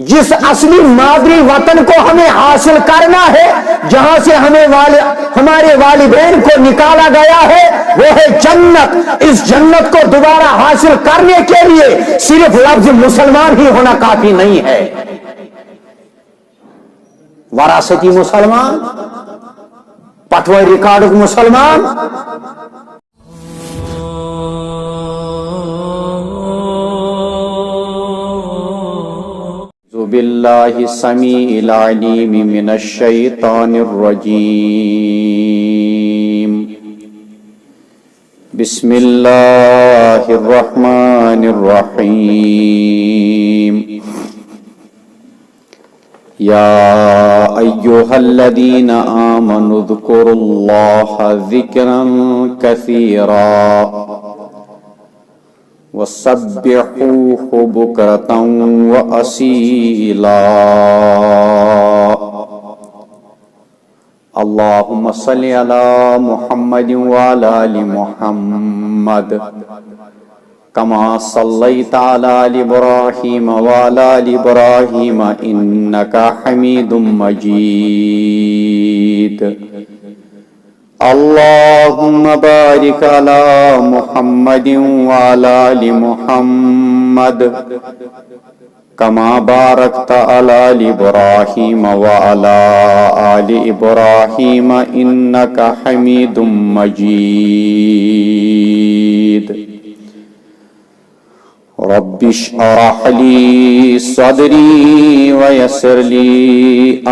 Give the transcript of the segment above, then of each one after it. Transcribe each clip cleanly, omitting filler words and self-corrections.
جس اصلی مادری وطن کو ہمیں حاصل کرنا ہے، جہاں سے ہمارے والدین کو نکالا گیا ہے، وہ ہے جنت۔ اس جنت کو دوبارہ حاصل کرنے کے لیے صرف لفظ مسلمان ہی ہونا کافی نہیں ہے۔ وراثتی مسلمان، پٹوئی ریکارڈ مسلمان۔ باللہ السمیع العلیم من الشیطان الرجیم، بسم اللہ الرحمن الرحیم۔ یا ایہا الذین آمنوا اذکروا اللہ ذکرا کثیرا وَسَبِّحُوهُ بُكْرَةً وَأَصِيلًا۔ اللہم صلی علی محمد وعلی آل محمد کما صلیت علی آل ابراہیم وعلی آل ابراہیم انکا حمید مجید۔ اللہم بارک علی محمد وعلی آل محمد کما بارکت علی آل ابراہیم وعلی آل ابراہیم انکا حمید مجید۔ رب اشرح لی صدری ویسر لی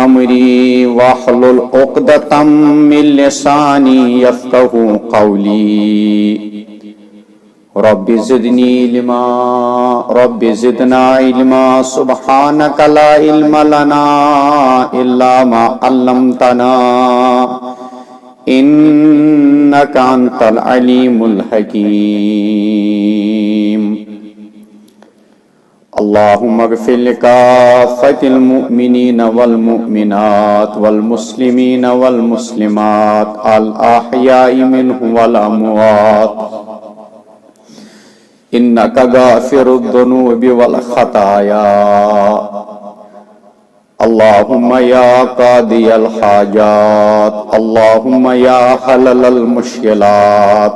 امری واحلل عقدۃ من لسانی یفقہوا قولی۔ رب زدنی علما رب زدنا علما سبحانک لا علم لنا الا ما علمتنا انک انت العلیم الحکیم۔ اللہم اغفر لکافۃ المؤمنین والمؤمنات والمسلمین والمسلمات الاحیاء منهم والاموات انک غافر الذنوب والخطایا۔ اللہم یا قاضی الحاجات، اللہم یا حلل المشکلات،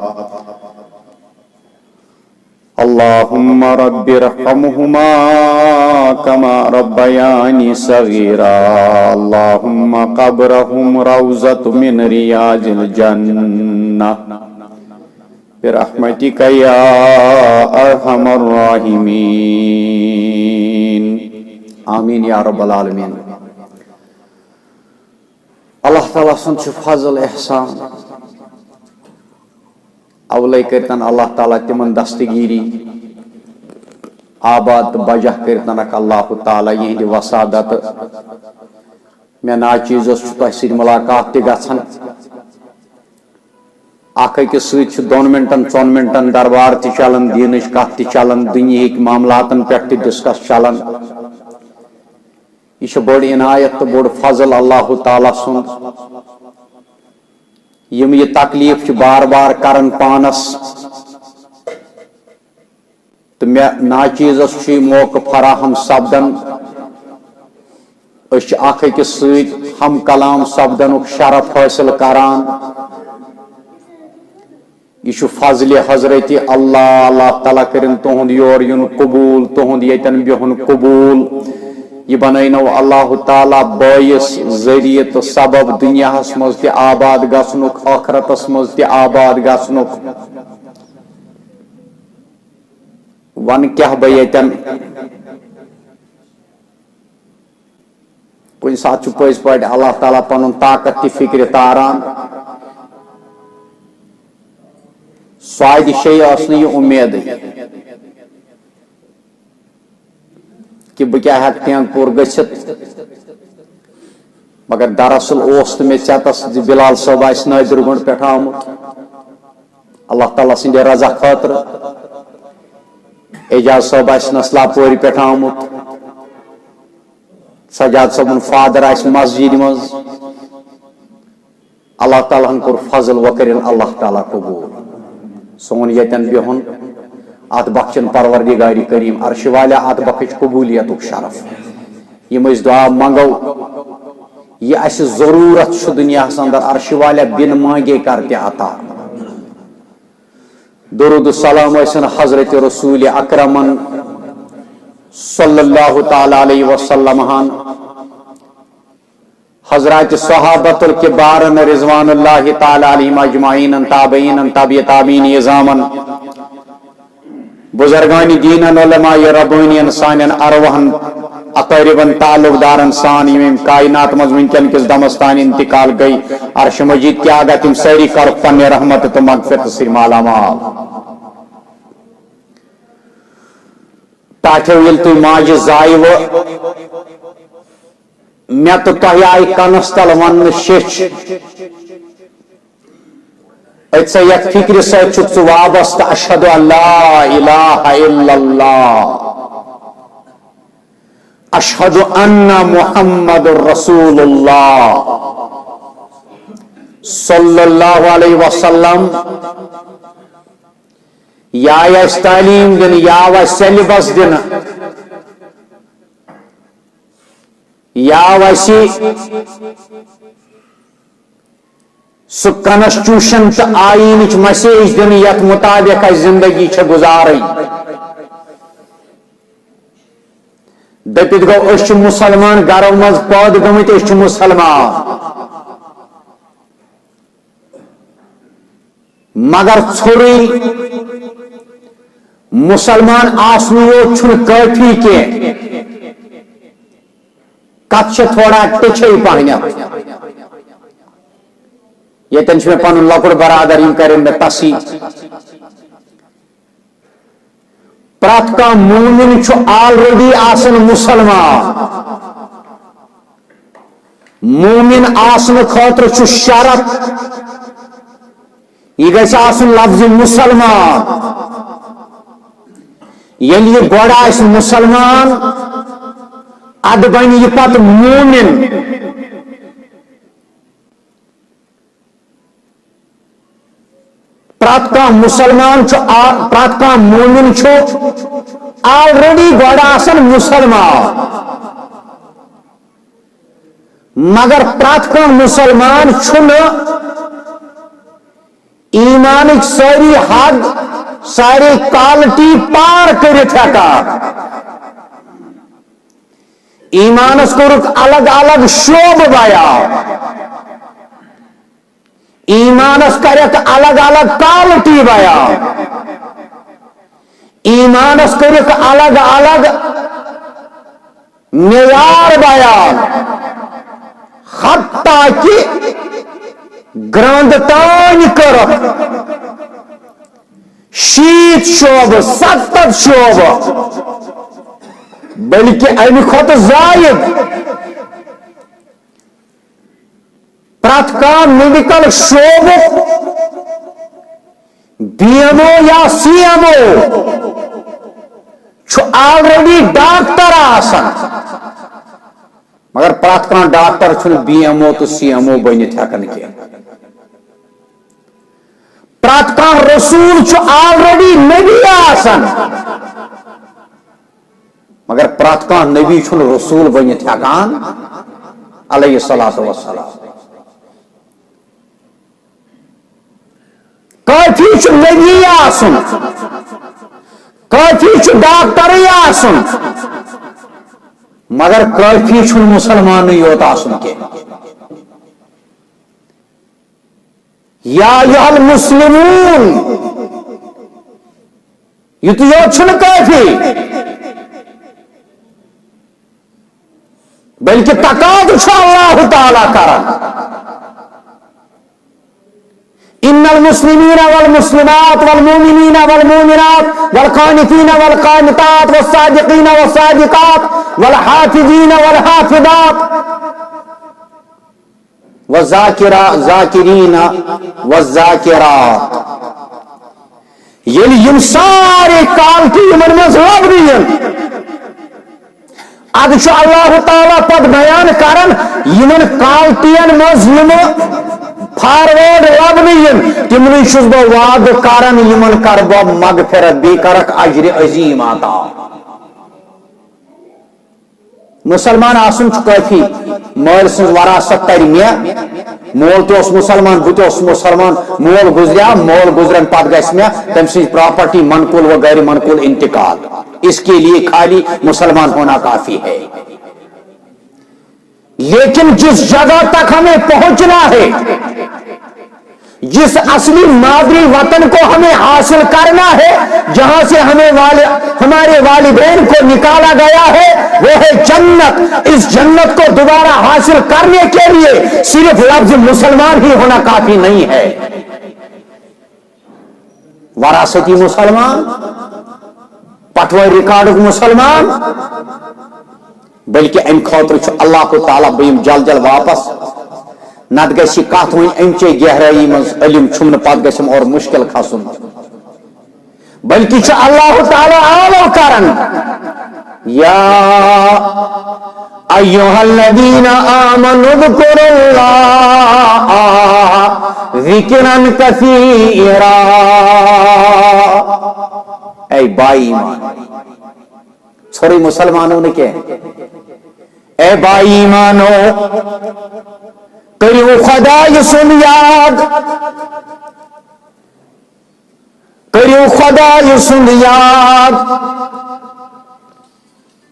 اللہم رب ارحمہما کما ربیانی صغیرا۔ اللہم قبرہم روضۃ من ریاض الجنہ برحمتک یا ارحم الراحمین۔ آمین یا رب العالمین۔ اللہ تعالیٰ سن چھ فضل احسان، اولے کرتن اللہ تعالیٰ تمن دستگیری آباد بجہ کرتن رکھ اللہ تعالیٰ یہند وسادت۔ میں ناچیزس تہ سۭتۍ ملاقات تہ گژھان، اکھ أکِس سۭتۍ چھُ 2 منٹن 4 منٹن دربار تہ چلان، دینٕچ کتھ تہ چلان، دُنیہٕکۍ معاملاتن پٮ۪ٹھ تہ ڈسکس چلان۔ یہ چھِ بٔڑ عنایت تہ بوٚڑ فضل اللہ تعالیٰ سُنٛد۔ یم یہ تکلیف بار بار کرن پانس تو میں ناچیزس موقع فراہم سپدن، اچھ اکھ أکِس سۭتۍ ہم کلام سپدنُک شرف حٲصِل کران۔ یہ چھُ فضل حضرت اللہ، اللہ تعالیٰ کرن تہند یور یُن قبول، تہند ییتن بہن قبول۔ یہ بنائنو اللہ تعالیٰ باعث ذریعہ تو سبب دنیاہس مز تہ آباد گژھنُک، آخرتس مز تہ آباد گژھنُک۔ ون کیا بہ ییتن کُنہِ ساتہٕ چھُ پٔزۍ پٲٹھۍ اللہ تعالیٰ پنُن طاقت تہ فکرِ تاران۔ سوادِ شے ٲس نہٕ یہِ اُمیدٕے کہ بہ کیا ہیک ٹینگ پور گژھِتھ، مگر دراصل اوس نہٕ مےٚ ژےٚ زِ بلال صٲب آسہِ نٲدِر گنٛڈ پٮ۪ٹھ آمُت اللہ تعالیٰ سٕنٛدِ رضا خٲطرٕ، اعجاز صٲب آسہِ نسلا پورِ پٮ۪ٹھ آمُت، سجاد صٲبُن فادر آسہِ مسجد منٛز۔ اللہ تعالیٰ ہن کوٚر فضل وۄنۍ کٔرِن اللہ تعالیٰ قبوٗل سون ییٚتٮ۪ن بِہُن، اتھ بخشن پروردگار کریم عرش والا اتھ بخش قبولیتُک شرف۔ یم اس دعا منگو یہ اس ضرورت دنیا اندر عرش والا بن مانگے کرتے عطا درود السلام ایسن حضرت رسول اکرمن صلی اللہ تعالی علیہ وسلم حضرات صحابت الکبارن رضوان اللہ تعالی علیہم اجمعین تابعین تابع تابعین نظامن بزرگان دینن علماء ربانی انسان ارواحن اقاربن تعلق دارن سان یم کائنات مز ونکن کس دمستان انتقال گئی عرش مجید کی آگا تم سیری کر پن رحمت تو مغفرت سے مالا مال تاکہ ویل تو ماج زائو میں تو تہی آئی کنستل ون شچ ایسا یک فکر سے چھک وابست اشہد ان لا الہ الا اللہ اشہد ان محمد رسول اللہ صلی اللہ علیہ وسلم یا اس تعلیم دن یا سیلبس دن یا ویسی سو کنسٹیوشن تو آئین مسیج دن یت مطابق زندگی چھ گزاری دپت گو اس مسلمان گھرو مز پود گمت اس مسلمان مگر ژھوری مسلمان آسنو چھن کافی کے کت تھوڑا ٹچھے پہنیا یہ تنش میں پن لکڑ برادر یم کریں میں تسی پرات کا مومن چھو آلریڈی آسن مسلمان مومن آسن خاطر چھو شرط یہ گیسے آسن لفظ مسلمان یعنی یہ گوڑا اس مسلمان اد بنی یہ پت مومن پرات کا مسلمان چھو پرات کا مومن چھو آلریڈی گوڑا آسن مسلمان مگر پرات کا مسلمان چھو ایمانک ساری حد ساری کالٹی پار کرت ہیکا ایمانس کورک الگ الگ شعب بایا ایمانس کرک الگ الگ کالٹی بایا ایمانس کرک الگ الگ معیار بایا حتیٰ کہ گراندتان کرک شیت شعب 70 شعب بلکہ امی خط زائد پرات کا میڈیکل شعب بی ایم او یا سی ایم او چھو آلریڈی ڈاکٹر آسن مگر پرات کا ڈاکٹر چھو بی ایم او تو سی ایم او بنت ہیکن کیا پرات کا رسول چھو آلریڈی نبی آسن مگر پرات کا نبی چھو رسول بنت ہیکان علیہ السلام کافی چھو نبی آسن کافی چھو ڈاکٹر آسن مگر کافی چھو مسلمان یوت آسن کے یا ایھا المسلمون یہ تو یوت چھو کافی بلکہ تقاض چھو اللہ تعالی کرن ان المسلمین والمسلمات والمؤمنین والمؤمنات والقانتین والقانتات والصادقین والصادقات والحافظین والحافظات والذاکرین والذاکرات یعنی یم سارے کالٹی یمن مز لبنین اد اللہ تعالیٰ پت بیان کرن یمن کالٹین مز یم فارورڈ لبنین تمن چھس بہ وعد کرن یمن کر بہ مغفرت بی کرک اجر عظیم عطا مسلمان آسن کافی مال سن وراثت تر مول تو مسلمان بہت مسلمان مول گزریا مول گزرن پتہ گھس مے تم سی پراپرٹی منقول و غیر منقول انتقال اس کے لیے خالی مسلمان ہونا کافی ہے. لیکن جس جگہ تک ہمیں پہنچنا ہے جس اصلی مادری وطن کو ہمیں حاصل کرنا ہے جہاں سے ہمارے والدین کو نکالا گیا ہے وہ ہے جنت. اس جنت کو دوبارہ حاصل کرنے کے لیے صرف لفظ مسلمان ہی ہونا کافی نہیں ہے. وراثتی مسلمان پٹوئی ریکارڈ مسلمان بلکہ ام خاطر اللہ تعالیٰ بہم جل جل واپس نت گژھِ کتھ ون امچے گہرائی مز علم چھمن پتہ گژھم اور مشکل کھسن بلکہ اللہ تعالیٰ اعلان کرن یا ایھا الذین آمنوا اذکروا اللہ ذکرا کثیرا. اے بائی ایمان چھوڑی مسلمانوں نے کیا اے بائی ایمانو کریو خدای سن یاد کریو خدای سن یاد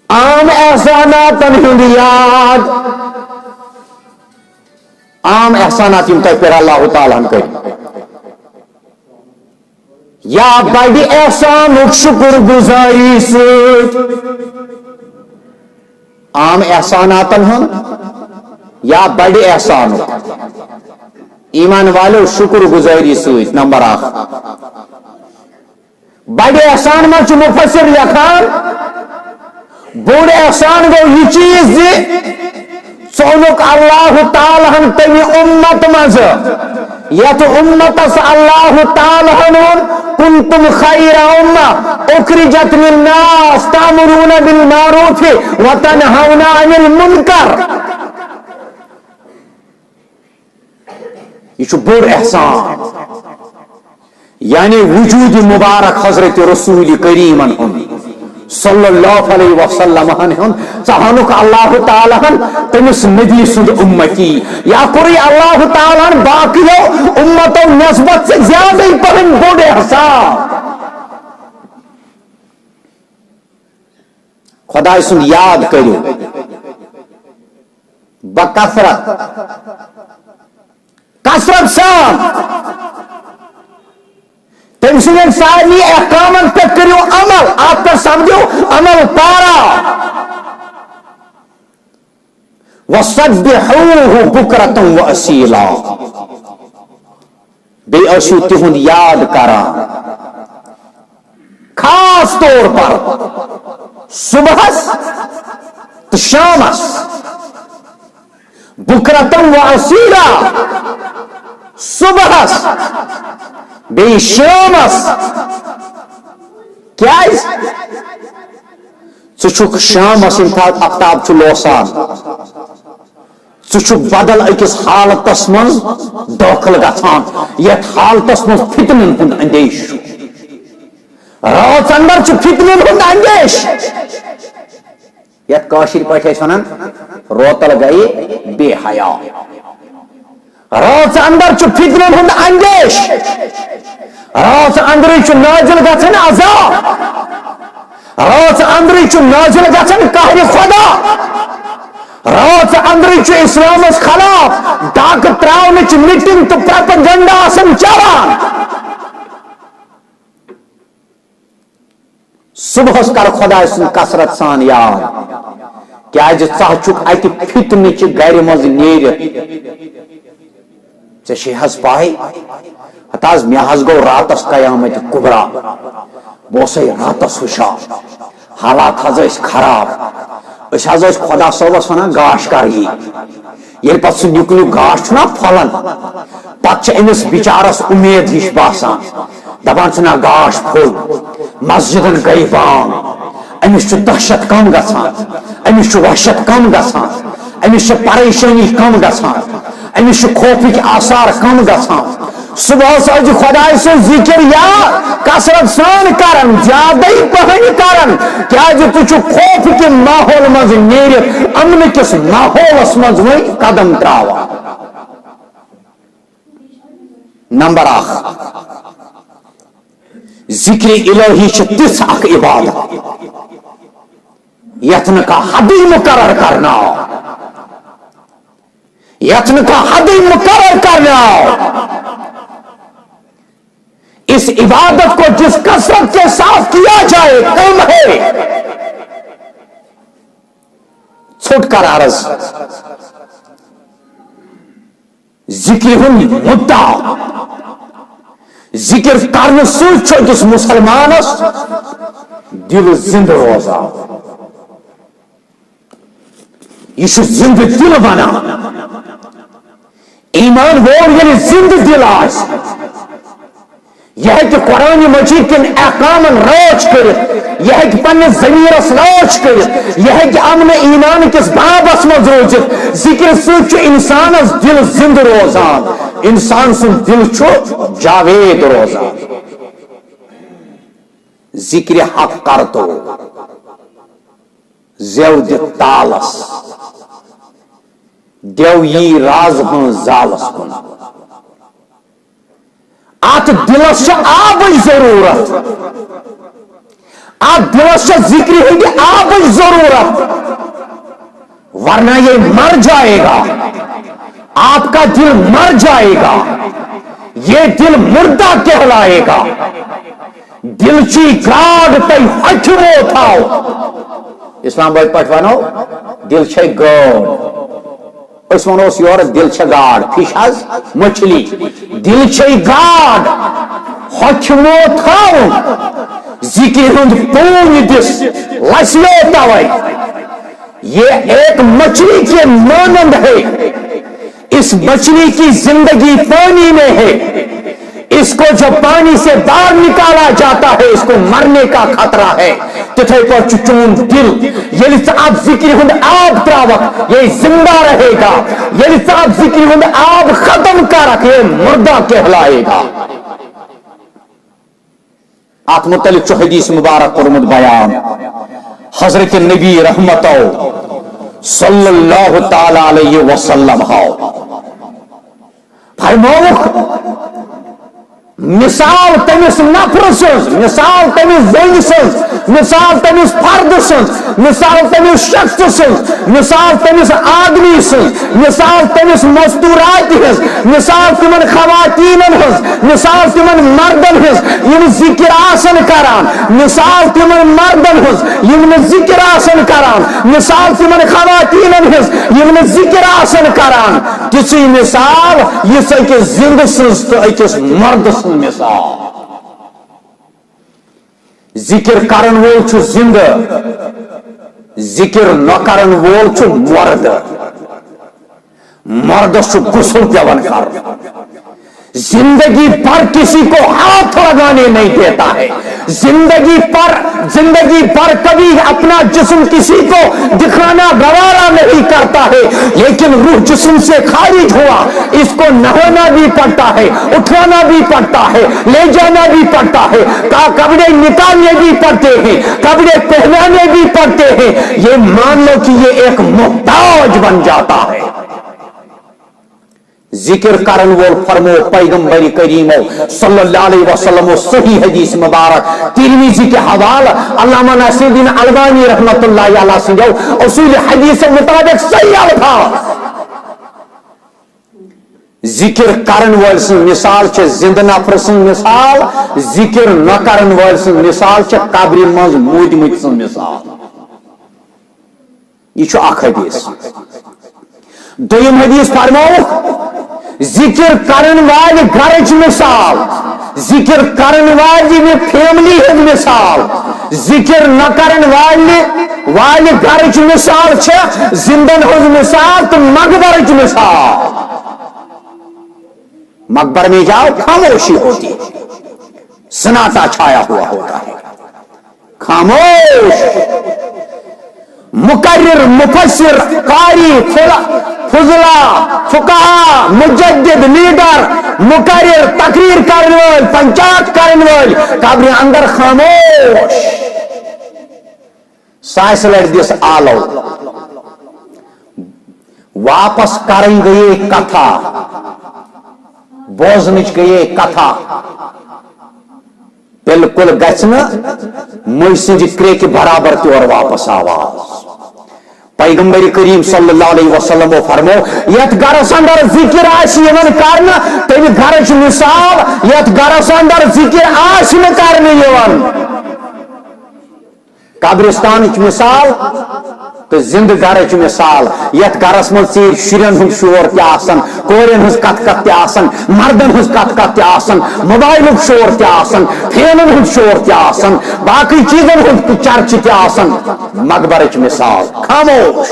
عام احساناتن ہند یاد عام احسانات یم تہ پھر اللہ تعالیٰ ہن کر یا بڑی احسان شکر گزاری سے عام احساناتن ہن یا بڑے احسان ایمان والو شکر گزاری سوت. نمبر 1 بڑے احسان میں مفسر لکھان بوڑ احسان گو یہ چیز ثونک اللہ تعالیٰ تمہ امت مز یت امتس اللہ تعالیٰ کنتم خیر امہ اخرجت للناس تأمرون بالمعروف وتنہون عن المنکر. یہ بڑ احسان یعنی وجود مبارک حضرت رسول کریم صلی اللہ علیہ وسلم ثانک اللہ تعالیٰ تمس نبی سند امتی یا کوئی اللہ تعالیٰ باقیوں امتوں نسبت سے زیادہ پہن بڑ احسان. خدا سند یاد کرو بکثرت کثرت سان تم سن ساری احکامن پہ کرو عمل آپ پر سمجھو عمل پارا وسبحوہ بکرۃ واصیلا بے اسو تہند یاد کرا خاص طور پر صبحس تو شامس بکرۃ واصیلا صبحس بے شامس کیا ثک شامس انتہا افتاب لوسان ثک بدل اکس حالتس من داخل گھان یت حالتس من فتنن ہند اندیش رات اندر فتنن ہند اندیش یت کاشر پہ ونان روتل گئی بے حیا رات اندر فتنن ہند اندیش رات اندر نازل گھن عذاب رات اندر نازل گھن قہر خدا رات اندر اسلامس خلاف ڈاک تراؤنچ میٹنگ تو پروپیگنڈا آسان چلان صبح کر خدا سن کثرت سان یاد کیا ثک ات فتنچ گر مز نیرت ژے حض پائی ہتاز مے حض گو راتس قیامت کبرا بہ راتس ہوشار حالات حض خراب اس حض خدا صوبس ونان گاش کر یل پتہ سہ نکلیو گاش چھنا پھلان پتہ امس بچارس امید ہش باسان دپان چھنا گاش پھل مسجدن گئی بام امس دہشت کم گژھان امس وحشت کم گژھان امس پریشانی کم گژھان امس خوفک آثار کم گژھان صبح سج خدا سے ذکر یا کثرت سان کرن زیادہ پہن کرن کیا تُو خوف کہ ماحول مز نیرت امن کس ماحولس مز وۄنۍ قدم تراوان نمبر 1 ذکر الہی چھ تِژھ اکھ عبادت یتھ نہ کانٛہہ حدٕے مقرر کرنا یتھ نہ کانٛہہ حدٕے مقرر کرنا اس عبادت کو جس کثرت کے ساتھ کیا جائے کم ہے چھٹ کر عرض ذکر ہند مدعا ذکر کرنے سوچو جس مسلمانس دل زندہ روزان یہ زندہ دل بنا ایمان وول یعنی زندہ دل آس یہ ہے کہ قرآن مجید کن احکامن راج کرت یہ ہے کہ پنہ ضمیرس راج کرت یہ ہے کہ امن ایمان کس بابس مز روزت ذکر سوچ انسانس دل زندہ روزان انسان سن دل چھو جاوید روزان ذکر حق کر تو زیو د تالس دیو یی راز ہن زالس کن ات دلس آب ضرورت ات دلس ذکر ہند آب ضرورت ورنہ یہ مر جائے گا آپ کا دل مر جائے گا یہ دل مردہ کہلائے گا دل چی گاڈ تئی ہچمو تھاو اسلام بھائی پٹوانو دل چھ گاڈ اس ونوس یور دل چھ گاڈ فش از مچھلی دل چھ گاڈ ہچمو تھاو ذکر ہند پون دس لسلو توئی یہ ایک مچھلی کے مانند ہے اس مچھلی کی زندگی پانی میں ہے اس کو جب پانی سے باہر نکالا جاتا ہے اس کو مرنے کا خطرہ ہے تتھے پر چون دل یعنی آپ ذکر ہند آب تراوک یہ زندہ رہے گا یعنی آپ ذکر ہند آب ختم کرک یہ مردہ کہلائے گا آپ متعلق چو حدیث مبارک قرمت بیان حضرت نبی رحمتو صلی اللہ تعالی علیہ وسلم ہاؤ فرموک مثال تمس نفر سنز مثال تمس زنگ سنز مثال تمس فرد سنز مثال تمس شخص سنز مثال تمس آدمی سنز مثال تمس مستورات ہز مثال تمن خواتین ہز مثال تمن مردن ہز یم ذکر آسن کران مثال تمن مردن ہز یم ذکر آسن کران مثال تمن خواتین ہز یم ذکر آسن کران تسی مثال یہ کہ زندہ سنز تو اکس مرد سنز مثال ذکر کرن وول چھو زندہ ذکر نہ کرن وول چھو مرد مرد چھو غسل پیون کر زندگی پر کسی کو ہاتھ لگانے نہیں دیتا ہے زندگی پر کبھی اپنا جسم کسی کو دکھانا گوارا نہیں کرتا ہے لیکن روح جسم سے خارج ہوا اس کو نہانا بھی پڑتا ہے اٹھانا بھی پڑتا ہے لے جانا بھی پڑتا ہے کپڑے نکالنے بھی پڑتے ہیں کپڑے پہنانے بھی پڑتے ہیں یہ مان لو کہ یہ ایک محتاج بن جاتا ہے ذکر کرن وول فرمو پیغمبر کریم صلی اللہ علیہ وسلم صحیح حدیث مبارک ترمذی کے حوالہ علامہ ناصر الدین البانی رحمۃ اللہ علیہ سنجو اصول حدیث مطابق صحیح الفاظ ذکر کرن وول سن مثال چھ زندہ نفر سن مثال ذکر نہ کرن وول سن مثال چھ قبر مز مودمت سن مثال یہ چھ اکھ حدیث دویم حدیث فرماؤ ذکر کرن والی گھرچ مثال ذکر کرن والی فیملی ہند مثال ذکر نہ کرن والی گھرچ مثال چھ زندن ہند مثال تو مقبرچ مثال مقبر میں جاؤ خاموشی ہوتی ہے سناٹا چھایا ہوا ہوتا ہے خاموش مقرر مفسر قاری فضلا فقہا مجدد لیڈر مقرر تقریر کرنے وال پنچات کرنے وال قبر اندر خاموش سائس لڑ دس آلو واپس کریں گئے کتھا بوزنچ گئے کتھا بالکل گھن مجھ سنج کریک برابر طور واپس آواز پیغمبر کریم صلی اللہ علیہ وسلم فرمو یت گرس اندر ذکر آن کرنا تمہ گھرچ مثال یت گرس اندر ذکر آن قبرستان مثال تو زندہ گھرچ مثال یت گھرس من ژیر شرین ہند شور تہ کورین ہز کت کت تہ مردن ہز کت کت تہ موبائل شور تہ فینن ہند شور تہ باقی چیزن ہند چرچ تہ مقبرچ مثال خاموش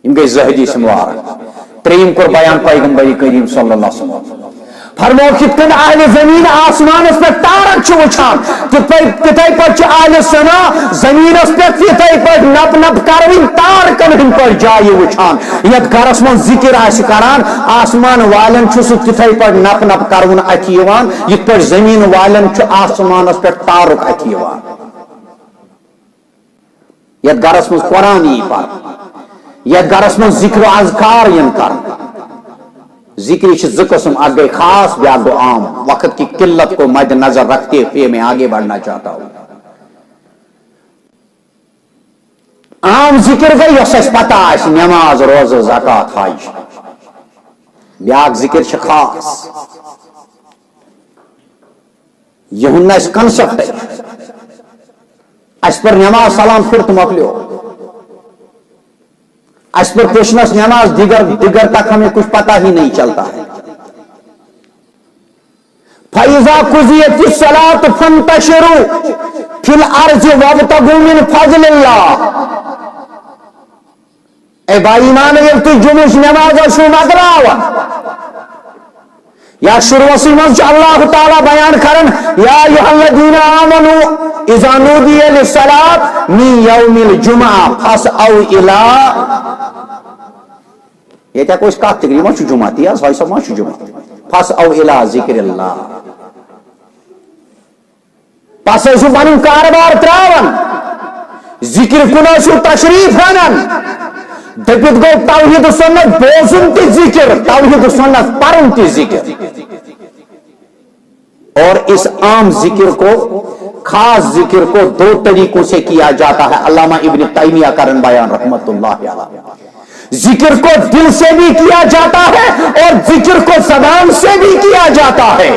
یم گئی زہدی مبارک تریم کور بیان پیغمبر کریم صلی اللہ علیہ وسلم فرمو کت کن اہل زمین آسمان پہ تارک وچان تتھے پہ اہل سما زمین پہ تتھے پہ نپ نپ کرون تارکن ہند پہ جائے وچان یت گھرس من ذکر کران آسمان والن سہ تتھے پہ نپ نپ کرون اتھ یت پہ زمین والن آسمان پہ تارک اتھ یت گھرس من قرآن یی پر یت گھرس من ذکر و اذکار ین کر ذکر زٕ قسم اک گئی خاص بیاکھ گو عام وقت کی قلت کو مد نظر رکھتے ہوئے میں آگے بڑھنا چاہتا ہوں عام ذکر گئی اس پتہ اس نماز روزہ زکات حج بیاکھ ذکر خاص یہ اس کنسپٹ اس پر نماز سلام پھر تم مکلیو اس پر پوچھنس نماز دیگر تک ہمیں کچھ پتہ ہی نہیں چلتا ہے فَإِذَا قُضِيَتِ الصَّلَاةُ فَانتَشِرُوا فِي الْأَرْضِ وَابْتَغُوا مِنْ فَضْلِ اللَّهِ اے بھائی ایمان یل تو جمعہ نماز شو مگراوا یا شروع سیمز اللہ تعالی بیان کرن یا ایھا الذین آمنوا اذا نودی للصلاۃ من یوم الجمعہ فاسعوا الی یہ کیا کوئی کات تگری ما جمعہ تیا سوئی سب ما جمعہ فاسعوا الی ذکر اللہ پس اسو پنن کاربار تراون ذکر کنا سو تشریف ہنن دپت گو توحید سنت بوزن تی ذکر توحید سنت پرن تی ذکر اور اس عام ذکر کو خاص ذکر کو دو طریقوں سے کیا جاتا ہے علامہ ابن تیمیہ کرن بیان رحمت اللہ علیہ ذکر کو دل سے بھی کیا جاتا ہے اور ذکر کو زبان سے بھی کیا جاتا ہے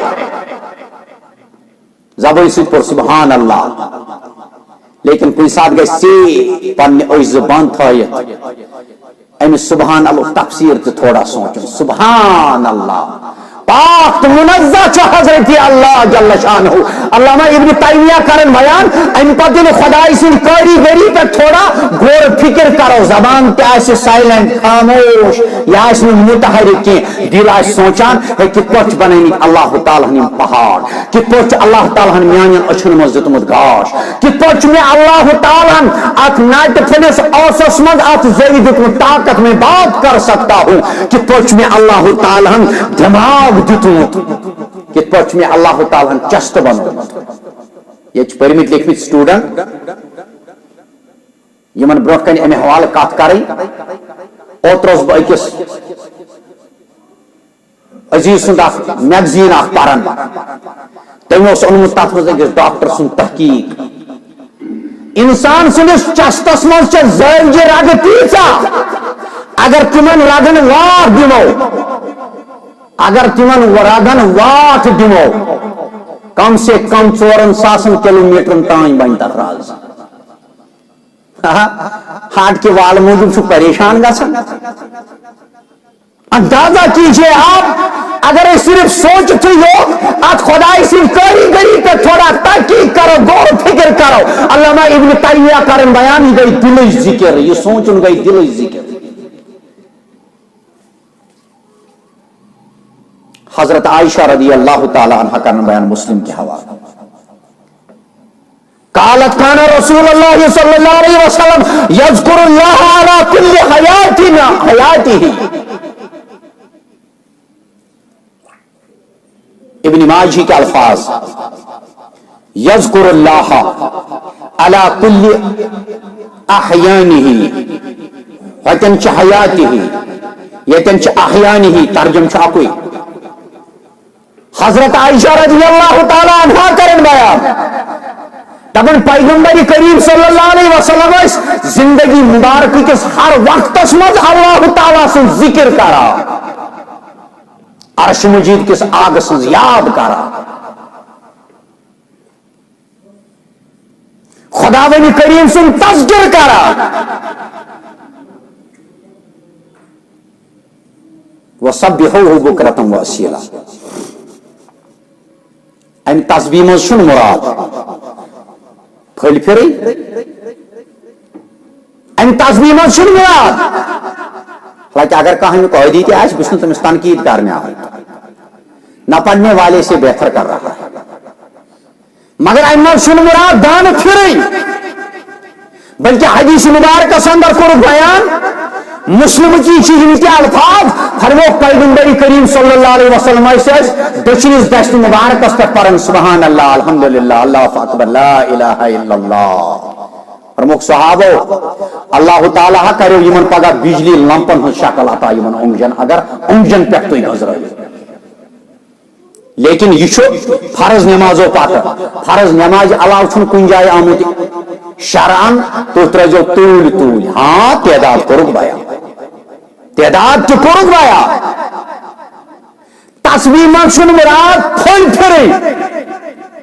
زبان سے پر سبحان اللہ لیکن کوئی ساتھ گئے سی پنی اوی زبان تھایت ایم سبحان اللہ تفسیر تو تھوڑا سوچو سبحان اللہ پاک منزہ چھ حضرت اللہ جل شانہ علامہ ابن تیمیہ کرن بیان ان پر دل خدای سن کاری گری پر تھوڑا غور فکر کرو زبان تے ایسے سائلنٹ خاموش یا اس میں متحرک کی دل ایسے سوچان ہے کہ پوچھ بنائنی اللہ تعالیٰ نے پہاڑ کہ پوچھ اللہ تعالیٰ نے میانین اچھن مزدت مدگاش کہ پوچھ میں اللہ تعالیٰ ات نائٹ فنس اوسس مند ات زیدت طاقت میں بات کر سکتا ہوں کہ پوچھ میں اللہ تعالیٰ دماغ کہ پوچھ میں اللہ تعالیٰ چست بنو یہ پرمت لکھمت سٹوڈنٹ یمن برونٛٹھ کن امہ حوالہ کت کریں اوترس بہ أکس عزیز سند اخ میگزین اخ پران تمہ اونمت تتھ مز أکس ڈاکٹر سند تحقیق انسان سندس چستس مز زٲوجہِ رگہٕ تیٖژاہ اگر تمن رگن وار دمو اگر تمن رگن واٹ دمو کم سے کم 4,000 کلومیٹر تان بن تک راز ہارٹ کے وال موجود پریشان گژھان اندازہ کیجئے آپ اگر صرف سوچتے ہو ات خدائی سے کاریگری پہ تھوڑا تحقیق کرو غور فکر کرو علامہ ابن تیمیہ کرن بیان گئی دل ذکر یہ سوچن گئی دل ذکر حضرت عائشہ رضی اللہ تعالی عنہ کا بیان مسلم کے حوالے قالت كان رسول الله صلى الله عليه وسلم يذكر الله على كل حياته حين حياته. ابن ماجہ کے الفاظ یذکر اللہ علی کل احیانہ یتن چ حیاتہ یتن چ احیانہ ترجم چھ اکوئی. حضرت عائشہ رضی اللہ تعالی عنہا کرن بیان دپن پیغمبر کریم صلی اللہ علیہ وسلم زندگی مبارک کس ہر وقت مز اللہ تعالی سن ذکر کرا عرش مجید کس آگ سن یاد کرا خداوند کریم سن تذکر کرا وسبحوہ بکرۃ واصیلا. ام تسبیح مز چھن مراد پھل پھر ام تسبیح مز چھن مراد حالانکہ اگر کہیں قیدی تہ آس بس تمس تنقید کرنے آئے نہ پڑھنے والے سے بہتر کر رہا ہے مگر ام مز چھن مراد دان پھر بلکہ حدیث مبارکہ اندر کور بیان مسلم کی چیز کے الفاظ فرمو پیغمبر کریم صلی اللہ علیہ وسلم سے دشنس دشت مبارکس پر پڑھن سبحان اللہ الحمدللہ اللہ اکبر لا الہ الا اللہ. فرموک صحابو اللہ تعالیٰ کرو یمن پگہ بجلی لمپن ہن شکل عطا یمن اونگجن اگر اونگجن پہ تھی نظر لیکن یہ فرض نمازو پتہ فرض نماز علاوہ چھن کن جائے آمد شرعن تو ترجو طول طول ہاں تعداد کرک بیان تعداد تو کرک بیان تسبیح من چھن مراد پھل پھر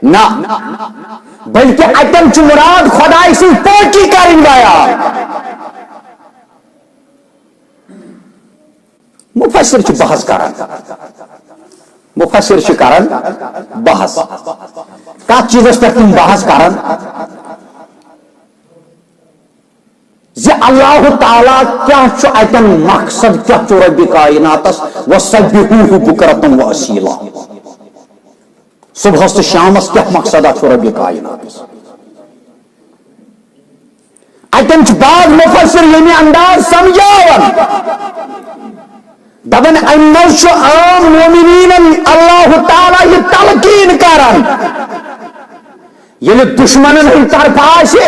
نہ بلکہ اتم چھ مراد خدای سے پاکی کرن بیان. مفسر چھ بحث کران مفسر چھ کران بحث کت چیزس پہ تم بحث کران زِ اللہ تعالیٰ کیا چھُ اتن مقصد کیا چھُ رب کائناتس وسبحوہ بکرۃ واصیلا. صبح تو شامس کیا مقصد چھُ رب کائناتس اتن چھ بعض مفسر یعنی انداز سمجھاون دپن ام مز چھ عام مومنین اللہ تعالیٰ یہ تلقین کران یل دشمنن ہند طرف آسہ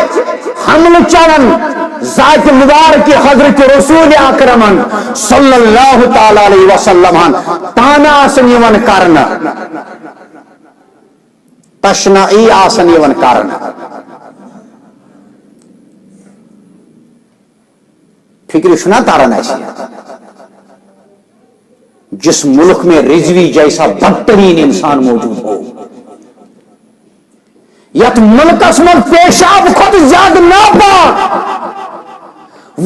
حملہ چلان ذات مبارک حضرت رسول اکرمن صلی اللہ تعالی علیہ وسلم تانا آسن یوان کرنا تشنعی آسن یوان کرنا. فکر چھنا تارن ایسی جس ملک میں رضوی جیسا بدترین انسان موجود ہو یت ملکس من پیشاب خود زیادہ ناپاک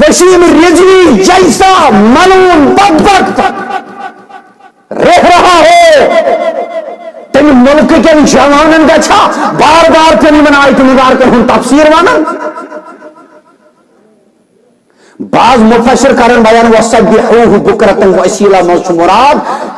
وسیم رضوی جیسا ملعون بدبخت رہ رہا ہو تم ملک کے جوانن گچھا بار بار تم من آیت مبارکہ ہن تفسیر ونن. بعض مفسر کرن بیان وسبحوہ بکرۃ واصیلا مز مراد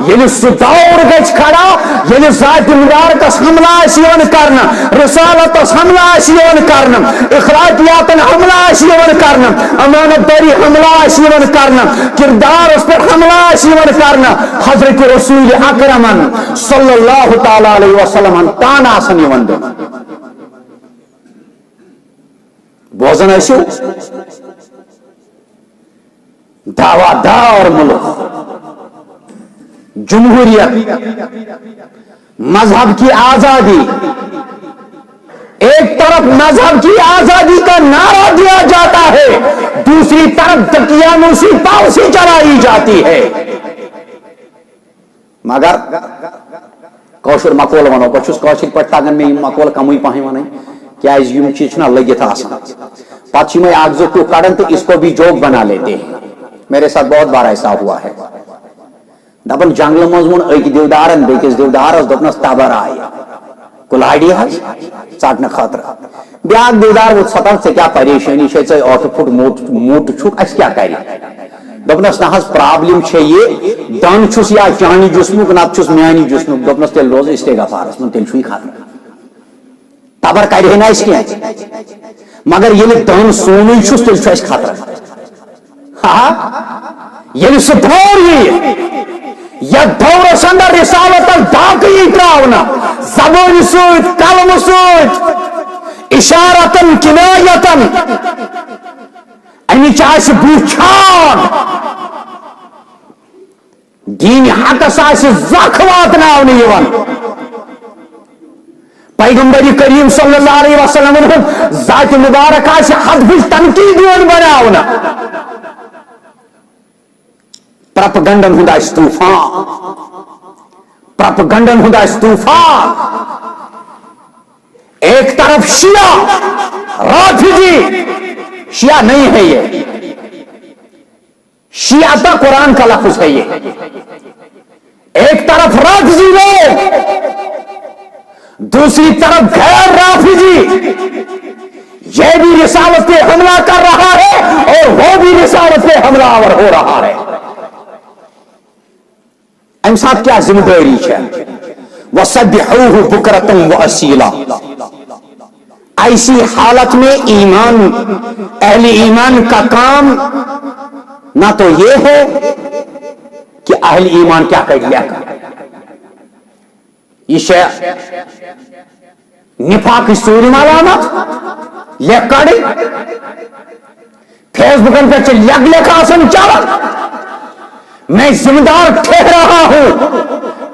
یل سہ دور گژھِ کھڑا یل ذات مبارکس حملہ آسہِ یوان کرنا رسالتس حملہ آسہِ یوان کرنا اخلاقیاتن حملہ آسہِ یوان کرنا امانت داری حملہ آسہِ یوان کرنا کردارس پہ حملہ آسہِ یوان کرنا حضرت رسول اکرمن صلی اللہ تعالی علیہ وسلم تان آسن یوان دن. بوزن ٲسِو دعوی دار ملک جمہوریت مذہب کی آزادی ایک طرف مذہب کی آزادی کا نعرہ دیا جاتا ہے دوسری طرف دقیانوسی پالیسی چلائی جاتی ہے. مگر کوشر مقول ونو بہ چھس کوشر پہ تگن میں مقول کمی پہ ون کیاز یم چیز چھنا لگت آسان پتہ میں اکھ زٕ ٹوک کڑن تو اس کو بھی جوک بنا لیتے ہیں. میرے ساتھ بہت بار ایسا ہوا ہے دپن جنگل مز وون اک دیودارن بیکس دیودارس دپنس تبر آئی کلاڑی حس ژٹنہ خاطر بیاکھ دیودار ووت ستن ژے کیا پریشانی چھے ژے 8 فٹ موٹ چھُکھ اس کیا کری دپنس نہ حس پرابلم چھے یہ دن چھُس یا چانی جسمک نہ چھُس میانی جسمک دپنس تیل روز استغفارس من تیل چھُے خطر تبر کرِ نہ اس کینٛہہ مگر ییٚلہِ دن سونُے چھُس تیل چھُ اس خطر یل سہ دور یہ دورس اندر رسالت باقی تراؤنا زبان سوت قلم سوت اشارتن کنایتن امچ آس بوچھان دین حقس آس زخ واتناؤنہ یوان پیغمبر کریم صلی اللہ علیہ وسلم ذات مبارک آس حدف تنقید بناؤنا پروپیگنڈن ہند آس طوفان پروپیگنڈن ہند آس طوفان ایک طرف شیعہ رافضی شیعہ نہیں ہے یہ شیعہ تو قرآن کا لفظ ہے یہ ایک طرف رافضی لوگ دوسری طرف غیر رافضی یہ بھی رسالت پہ حملہ کر رہا ہے اور وہ بھی رسالت پہ حملہ آور ہو رہا ہے ام ساتھ کیا ذمہ داری ہے وَسَبِّحُوهُ بُكْرَةً وَأَصِيلًا ایسی حالت میں ایمان اہل ایمان کا کام نہ تو یہ ہے کہ اہل ایمان کیا کر لیا یہ نفاق سوری علامت لکھ کڑی فیس بکن پہ لگ لکھا سن چلا میں ذمہ دار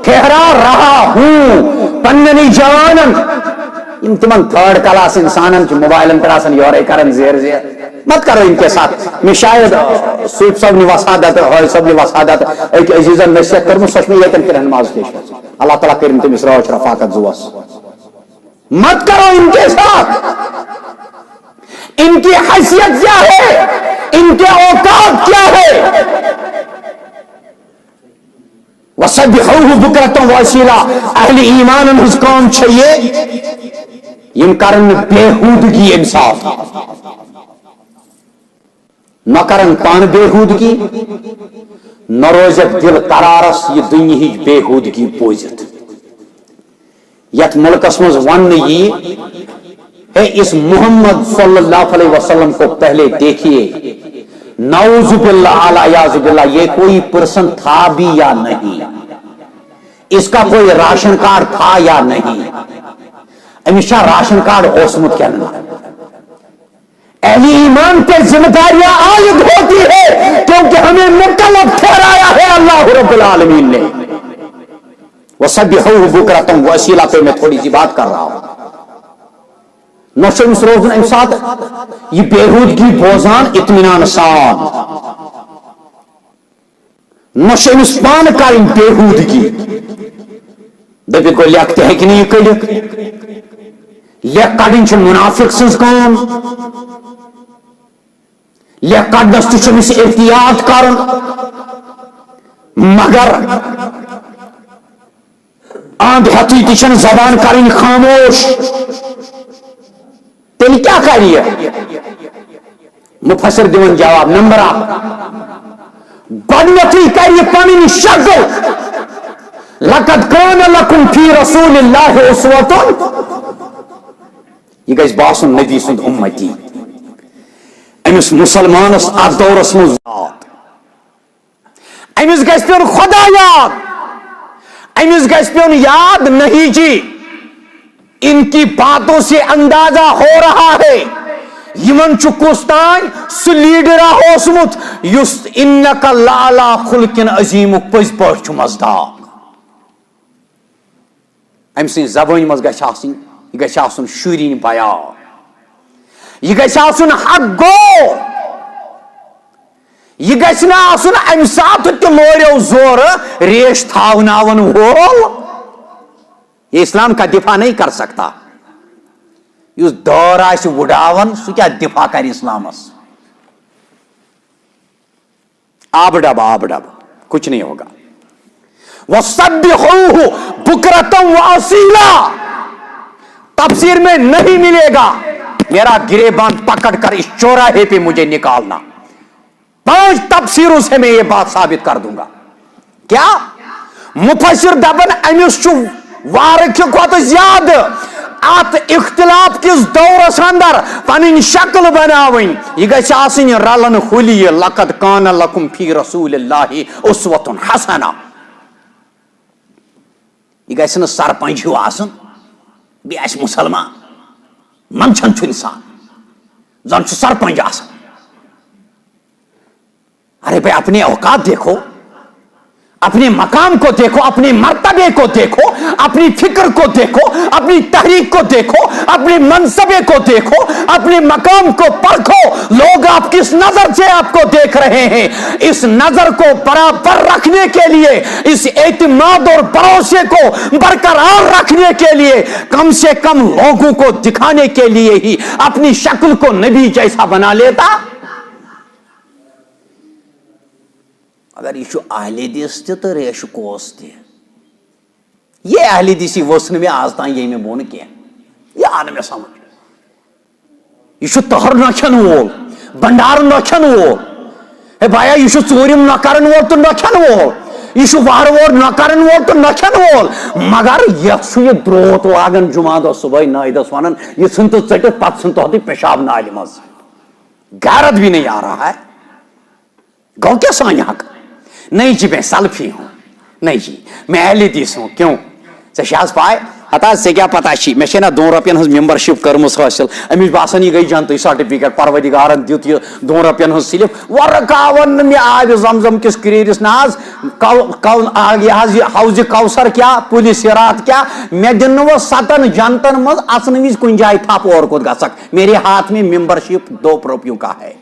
ٹھہرا رہا ہوں پننی جوانن تمن تھرڈ کلاس انسانن کی موبائلن پر آسن یورے کرن زیر مت کرو ان کے ساتھ میں شاید سوپ سب نے وسادت ہوئے سب نے وسادت ایک عزیزن نصیحت کرمو سچ میں یہ تن نماز کے اللہ تعالیٰ کریم تم اس روچ رفاقت زوس مت کرو ان کے ساتھ ان کی حیثیت کیا ہے ان کے اوقات کیا ہے وَسَبِّحُوهُ بُكْرَةً وَأَصِيلًا اہل ایمان ہنز کام چاہیے یم کرن بےہودگی انصاف نہ کرن پان بےہودگی نہ روزت دل قرارس یہ دنیا بےہودگی بوزت یت ملکس مز ون یہ ہے اس محمد صلی اللہ علیہ وسلم کو پہلے دیکھیے نعوذ باللہ علیہ باللہ یہ کوئی پرسن تھا بھی یا نہیں اس کا کوئی راشن کارڈ تھا یا نہیں ہمیشہ راشن کارڈ اوسمت کیا نہیں اہل ایمان پہ ذمہ داریاں عائد ہوتی ہے کیونکہ ہمیں مکلف ٹھہرایا ہے اللہ رب العالمین نے وَسَبِّحُوهُ بُكْرَةً وَأَصِيلًا پہ میں تھوڑی سی بات کر رہا ہوں نشمس روزن ام ساتھ یہ بےہودگی بوزان اطمینان سان نشمس پان کریں بےہودگی دبی کو لکھتے ہیں کہ نہیں کڑک لکھ کڑن چھ منافق سنز کام لکھ کڑنس تمس احتیاط کرن مگر آند ہتی تشن زبان کریں خاموش تیل کیا کریے مفسر دیون جواب نمبر گۄڈنیتھٕے کریے پنٕنۍ شکل لقد کان لکم فی رسول اللہ اسوۃ یہ گژھِ باسُن نبی سُنٛد اُمتی أمس مسلمانس اتھ دورس منٛز یاد أمس گژھِ پیوٚن خدا یاد أمس گژھِ پیوٚن یاد نہیں جی ان کی باتوں سے اندازہ ہو رہا ہے یمن چکستان سو لیڈر اوسمت یس انک لعلی خلق عظیم پز پہ مزداق ام سن زبان مز گژھِ آسن یہ گژھِ آسن شرین بیان یہ گژھِ آسن حق گو یہ گژھِ نہ آسن ام سات تہ لوریو زور ریش تھاوناون وول یہ اسلام کا دفاع نہیں کر سکتا اس دور آس وڈاون سو کیا دفاع کر اسلامس آب ڈب کچھ نہیں ہوگا وَسَبِّحُوهُ بُكْرَةً وَأَصِيلًا تفسیر میں نہیں ملے گا میرا گریبان پکڑ کر اس چوراہے پہ مجھے نکالنا 5 تفسیروں سے میں یہ بات ثابت کر دوں گا کیا مفسر دبن امس وارک کھت زیادہ ات اختلاف کس دورس اندر پن شکل بناون یہ گژھِ آسٕنۍ رلن خلی لقد کان لکم فی رسول اللہ اسوۃ حسنہ یہ گژھِ نہٕ سرپنچ ہیوٗ آسُن بیٚیہِ آسہِ مُسلمان منٛدچھان چھُ انسان زن چھُ سرپنچ آسان ارے بھائی اپنے اوقات دیکھو اپنے مقام کو دیکھو اپنے مرتبے کو دیکھو اپنی فکر کو دیکھو اپنی تحریک کو دیکھو اپنے منصبے کو دیکھو اپنے مقام کو پرکھو لوگ آپ کس نظر سے آپ کو دیکھ رہے ہیں اس نظر کو برابر رکھنے کے لیے اس اعتماد اور بھروسے کو برقرار رکھنے کے لیے کم سے کم لوگوں کو دکھانے کے لیے ہی اپنی شکل کو نبی جیسا بنا لیتا اگر یہ اہل حدیث تو ریش کوس تہ یہ اہل حدیثی وس میں آج تان یہ میں بون کی یہ آ مے سمجھ یہ تہر نچن وول بنڈار نچن وول ہے بایا یہ ژوٗرِم نہ کرن وول تو نچن وول یہ وار وور نہ کرن وول تو نچن وول مگر یہ دروت لاگن جمعہ دہ صبح نائی دس ونان یہ ژھن تو ژٹِتھ پتہ ژھن تو پیشاب نالہِ منٛز غیرت بھی نہیں آ رہا ہے گو کیا سانہِ حق نہیں جی میں سلفی ہوں نہیں جی میں اہل حدیث ہوں کیوں ژےٚ پاے ہتا ژےٚ کیٛاہ پتہ چھی مےٚ چھے نا 2 رۄپین ہٕنٛز ممبرشپ کٔرمٕژ حٲصِل أمِس باسان یہِ گٔے جنتٕے سرٹِفکیٹ پروردگارن دیُت یہِ 2 رۄپین ہٕنٛز سلپ ورکاون نہٕ مےٚ آبِ زمزم کِس کریٖرِس نہ حظ یہِ حظ یہِ حوضِ کوثر کیٛاہ پُلہِ صراط کیٛاہ مےٚ دِنہٕ نہٕ وۄنۍ 7 جنتن منٛز اژنہٕ وِزِ کُنہِ جایہِ تھپھ اور کوٚت گژھکھ میرے ہاتھ میں ممبرشپ 2 روپیوں کا ہے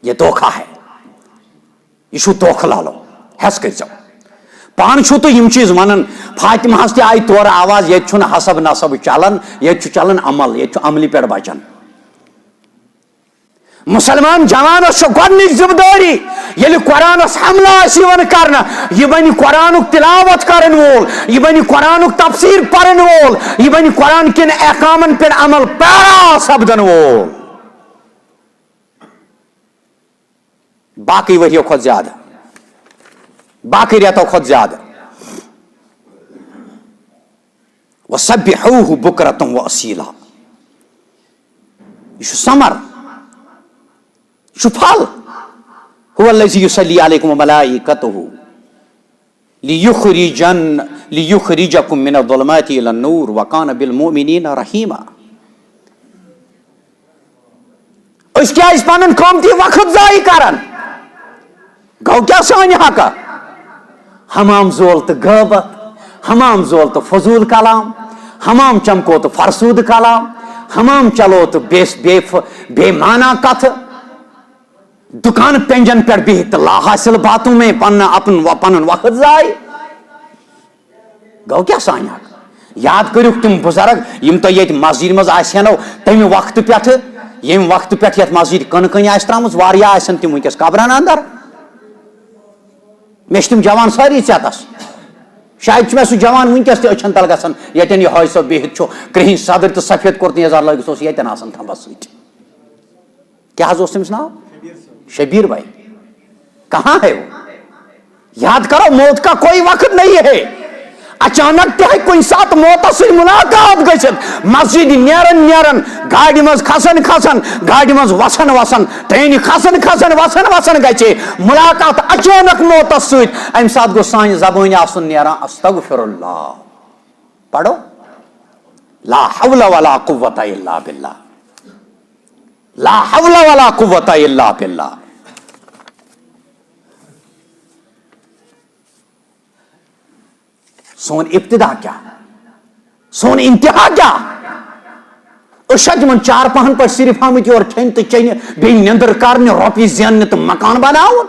یہ دھوکھا ہے یہ دھوکھہ لالو ہس کر پان چھو تو یم چیز ونان فاطمہ ہس تہ آئی تور آواز یہ چھُنہٕ حسب نصب چلان یہ چلان عمل یہ عملی پہ بچان مسلمان جوانس گۄڈنِچ ذمہ دٲری ییٚلہِ قرآنس حملہ آسہِ کرنا یہ بنہِ قرآنُک تلاوت کرن وول یہ بنہِ قرآنُک تفسیر پرن وول یہ بنہِ قرآن کٮ۪ن احکامن پہ عمل پیرا سپدن وول باقی ؤریو کھۄتہٕ زیادٕ باقی رٮ۪تو کھۄتہٕ زیادٕ وَسَبِّحُوهُ بُكْرَةً وَأَصِيلًا یہ چھُ سمر یہ چھُ پھل هُوَ الَّذِي يُصَلِّي عَلَيْكُمْ وَمَلَائِكَتُهُ لِيُخْرِجَكُم مِّنَ الظُّلُمَاتِ إِلَى النُّورِ وَكَانَ بِالْمُؤْمِنِينَ رَحِيمًا أسۍ کیٛازِ پنُن قۭمتی وقت ضایع کران گو کیا سانہِ حقہ حمام زول تو غیبت حمام زول تو فضول کلام حمام چمکو تو فرسود کلام حمام چلو تو بے معنی کتھ دکان پنجن پہ بہت لا حاصل باتوں میں پن وقت ضائع گو کیا سانہِ حق یاد کرو تم بزرگ یم تو یہ مسجد مز آسنو تمہ وقت پہ یم وقت پہ یت مسجد کن کن آس ترامز واریاہ آسن تم ونکس قبرن اندر مے تم جوان ساری ژیتس شاید میں سہ جوان ونکس تہ اچھن تل گژھان یتن یہ ہائی صاحب بہت کرہن صدر تو سفید کورت یزار لگس اس یتن آسان تھمبس ست کیا حض اس تمس ناو شبیر بھائی کہاں ہے وہ یاد کرو موت کا کوئی وقت نہیں ہے اچانک تہ کن سات موت سی ملاقات گھت مسجد نیرن گاڑی مز کھسن گاڑی مز وسن ٹرین کھسن وسن گھے ملاقات اچانک موت ست ام سات گو سان زبان آسن نیران استغفر اللہ پڑھو لا حول ولا قوت الا باللہ لا حول ولا قوت الا باللہ سون ابتدا کیا سون انتہا کیا من 4 پہن پر صرف آمت اور کھین تو چین بی نندر کرنے روپی زیننے تو مکان بناؤ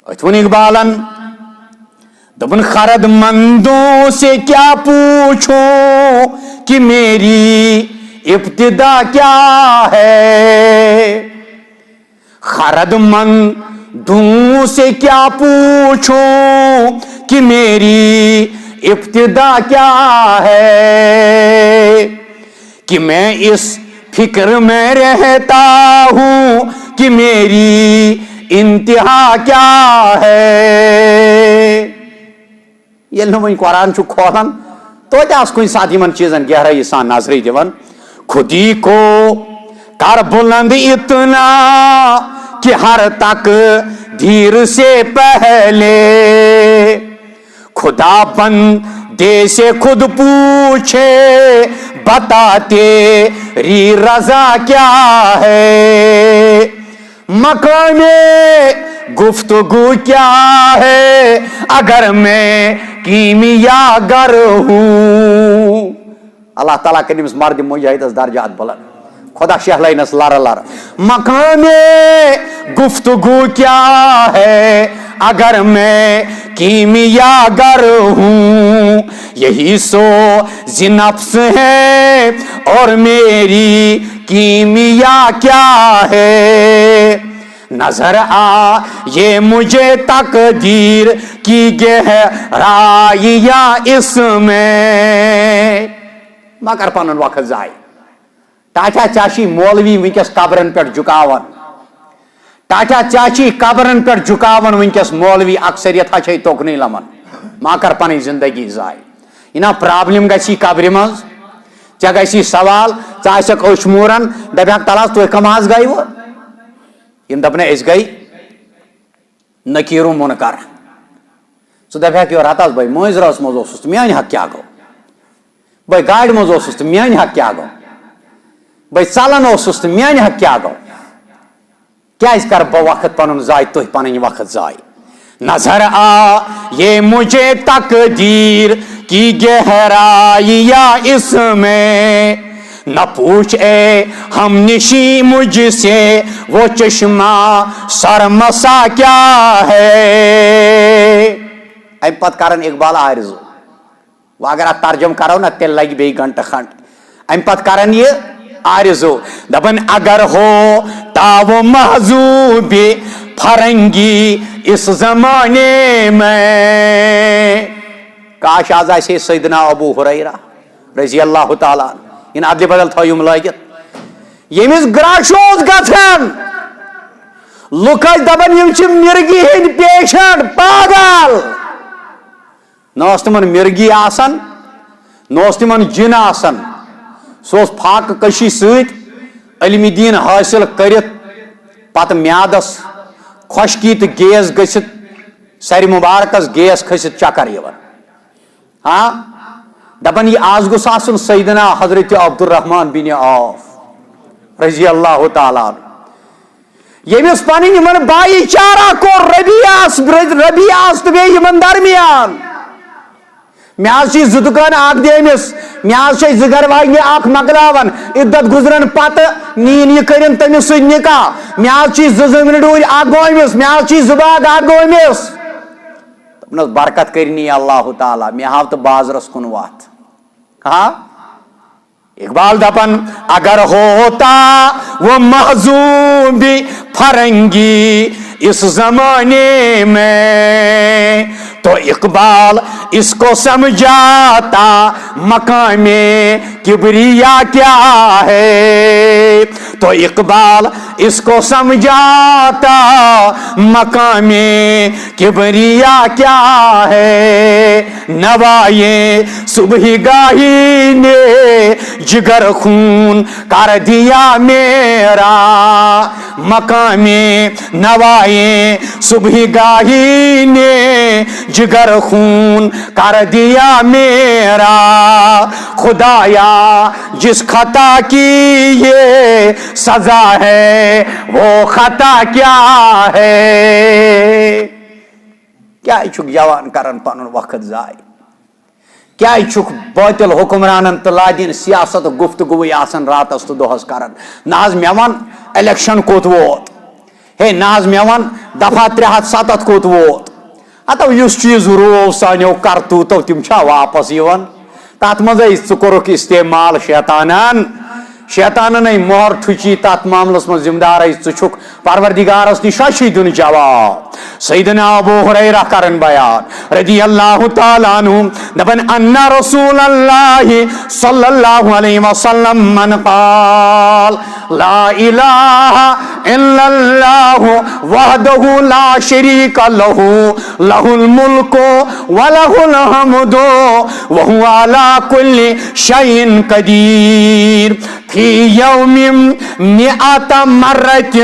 اتون اقبالن دبن خرد مندوں سے کیا پوچھوں کہ میری ابتدا کیا ہے خرد مندوں سے کیا پوچھوں کہ میری ابتدا کیا ہے کہ میں اس فکر میں رہتا ہوں کہ میری انتہا کیا ہے یل نہ وۄنۍ قرآن چھُ کھولان توتہِ آس کُنہِ ساتہٕ یِمن چیٖزن گہرٲیی سان نظرٕے دِوان خودی کو کر بلند اتنا کہ ہر تک دیر سے پہلے خدا بندے سے خود پوچھے بتا تیری رضا کیا ہے مقام گفتگو کیا ہے اگر میں کیمیا گر ہوں اللہ تعالیٰ کریم مرد مجاہدس درجات بلند خدا شہلائنس لارا لارا مقام گفتگو کیا ہے اگر میں کیمیا گر ہوں یہی سوز نفس ہے اور میری کیمیا کیا ہے نظر آ یہ مجھے تقدیر کی گہرائیاں اس میں مگر پنن وقت ضائع ٹاٹا چاچی مولوی ونکس قبرن پہ جھکاون ٹاٹا چاچی قبرن پہ جھکاون ونکس مولوی اکثریت ہچے توکنے لمن ما کر پن زندگی ضائع یہ پرابلم گی قبر مز ے گی سوال ثک أچھ مورن دپک تل تھی کم آز گئی وہ یم دپنے اس گئی نکیر و منکر ثہ دپک یور ہتس بھائی مٲنٛزرٲژ مز اوسُس تہٕ میٛانہِ حق کیٛاہ گوٚو بھائی گاڑِ مز اوسُس تہٕ میٛانہِ حق کیٛاہ گوٚو بھائی ژلان اوسُس تہٕ میٛانہِ حق کیٛاہ گوٚو کیٛازِ کر بہٕ وقت پنُن ضایع تُہۍ پنٕنۍ وقت ضایع نظر آ یہ مجھے تقدیر کی گہرائیاں اس میں نہ پوچھ اے ہم نشی مجھ سے وہ چشمہ سرمسا کیا ہے ام پت کرن اقبال آرزو وہ اگر ات ترجم کرو نا تیل لگی بیٚیہِ گھنٹہ کھنڈ ام پت کرن یہ آرزو دپن اگر ہو تاو محضوب فرنگی اس زمانے میں کاش آز آسے سیدنا ابو ہریرہ رضی اللہ تعالیٰ ان عدل بدل تھویم لگت یمس گراش اوس گژھان لُکھ ٲسۍ دپان یم چھِ مرگی ہٕنٛدۍ پیشنٹ پاگل نہ اوس تمن مرگی آسان نہ اوس تمن جن آسان سُہ اوس فاقہ کشی سۭتۍ علم دین حٲصل کٔرِتھ پتہٕ میادس خۄشکی تہٕ گیس گٔژھِتھ سرِ مبارکس گیس کھٔسِتھ چکر یِوان ہاں دپان یہ آز گوٚژھ آسُن سیدنا حضرت عبدالرحمان بن عوف رضی اللہ تعالیٰ ییٚمِس پنٕنۍ یِمن بایی چارہ کوٚر ربیعس تہٕ بیٚیہِ یِمن درمیان مےٚ حظ چھِ زٕ دُکان اکھ دٲمِس مےٚ حظ چھِ زٕ گھر واجنہِ اکھ مۄکلاوان عدت گُزرن پتہٕ نِیِن یہِ کٔرِن تٔمِس سۭتۍ نکاح مےٚ حظ چھِ زٕ زٔمیٖن ڈوٗرۍ اکھ گوٚو أمِس مےٚ حظ چھِ زٕ باغ اکھ گوٚو أمِس دوٚپنس برکت کٔرنی اللہ تعالیٰ مےٚ ہاو تہٕ بازرس کُن وتھ ہاں اقبال دپن اگر ہوتا وہ محضوب فرنگی اس زمانے میں تو اقبال اس کو سمجھاتا مقام کبریا کیا ہے تو اقبال اس کو سمجھاتا مقام کبریا کیا ہے نوائے صبح گاہی نے جگر خون کر دیا میرا مقام نوائے صبح گاہی نے جگر خون کر دیا میرا خدایا جس خطا کی یہ سزا ہے وہ خطا کیا ہے کیا چھک جوان کرن پنن وقت ضائع کیا چھک باطل حکمرانن تو لادین سیاست گفتگوی آسن راتس تو دہس کرن ناز مے ون الیکشن کوت ووت ہے ناز مے ون دفعہ 307 کوت ووت اتو اس چیز رو سانیو کرتوتو تم چھا واپس یوان تات مزے ژکورک استعمال شیطانن مہر ٹھچی تات معاملس من ذمہ دار ژھک پروردگارس نش دن جواب سیدنا ابو ہریرہ کرن بیان رضی اللہ تعالیٰ عنہ دپن ان رسول اللہ صلی اللہ علیہ وسلم من قال لا الہ الا اللہ وحدہ لا شریک لہ لہ الملک ولہ الحمد وہو علی کل شیء قدیر فی یوم مئۃ مرۃ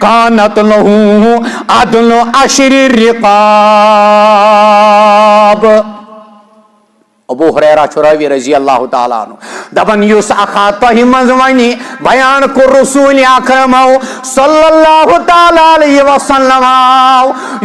کانت لہ عدل عشر رقاب. ابو ہریرہ راوی رضی اللہ تعالیٰ عنہ دپن یس اخا تہ مز ونی بیان کور رسول اکرم صلی اللہ تعالیٰ علیہ وسلم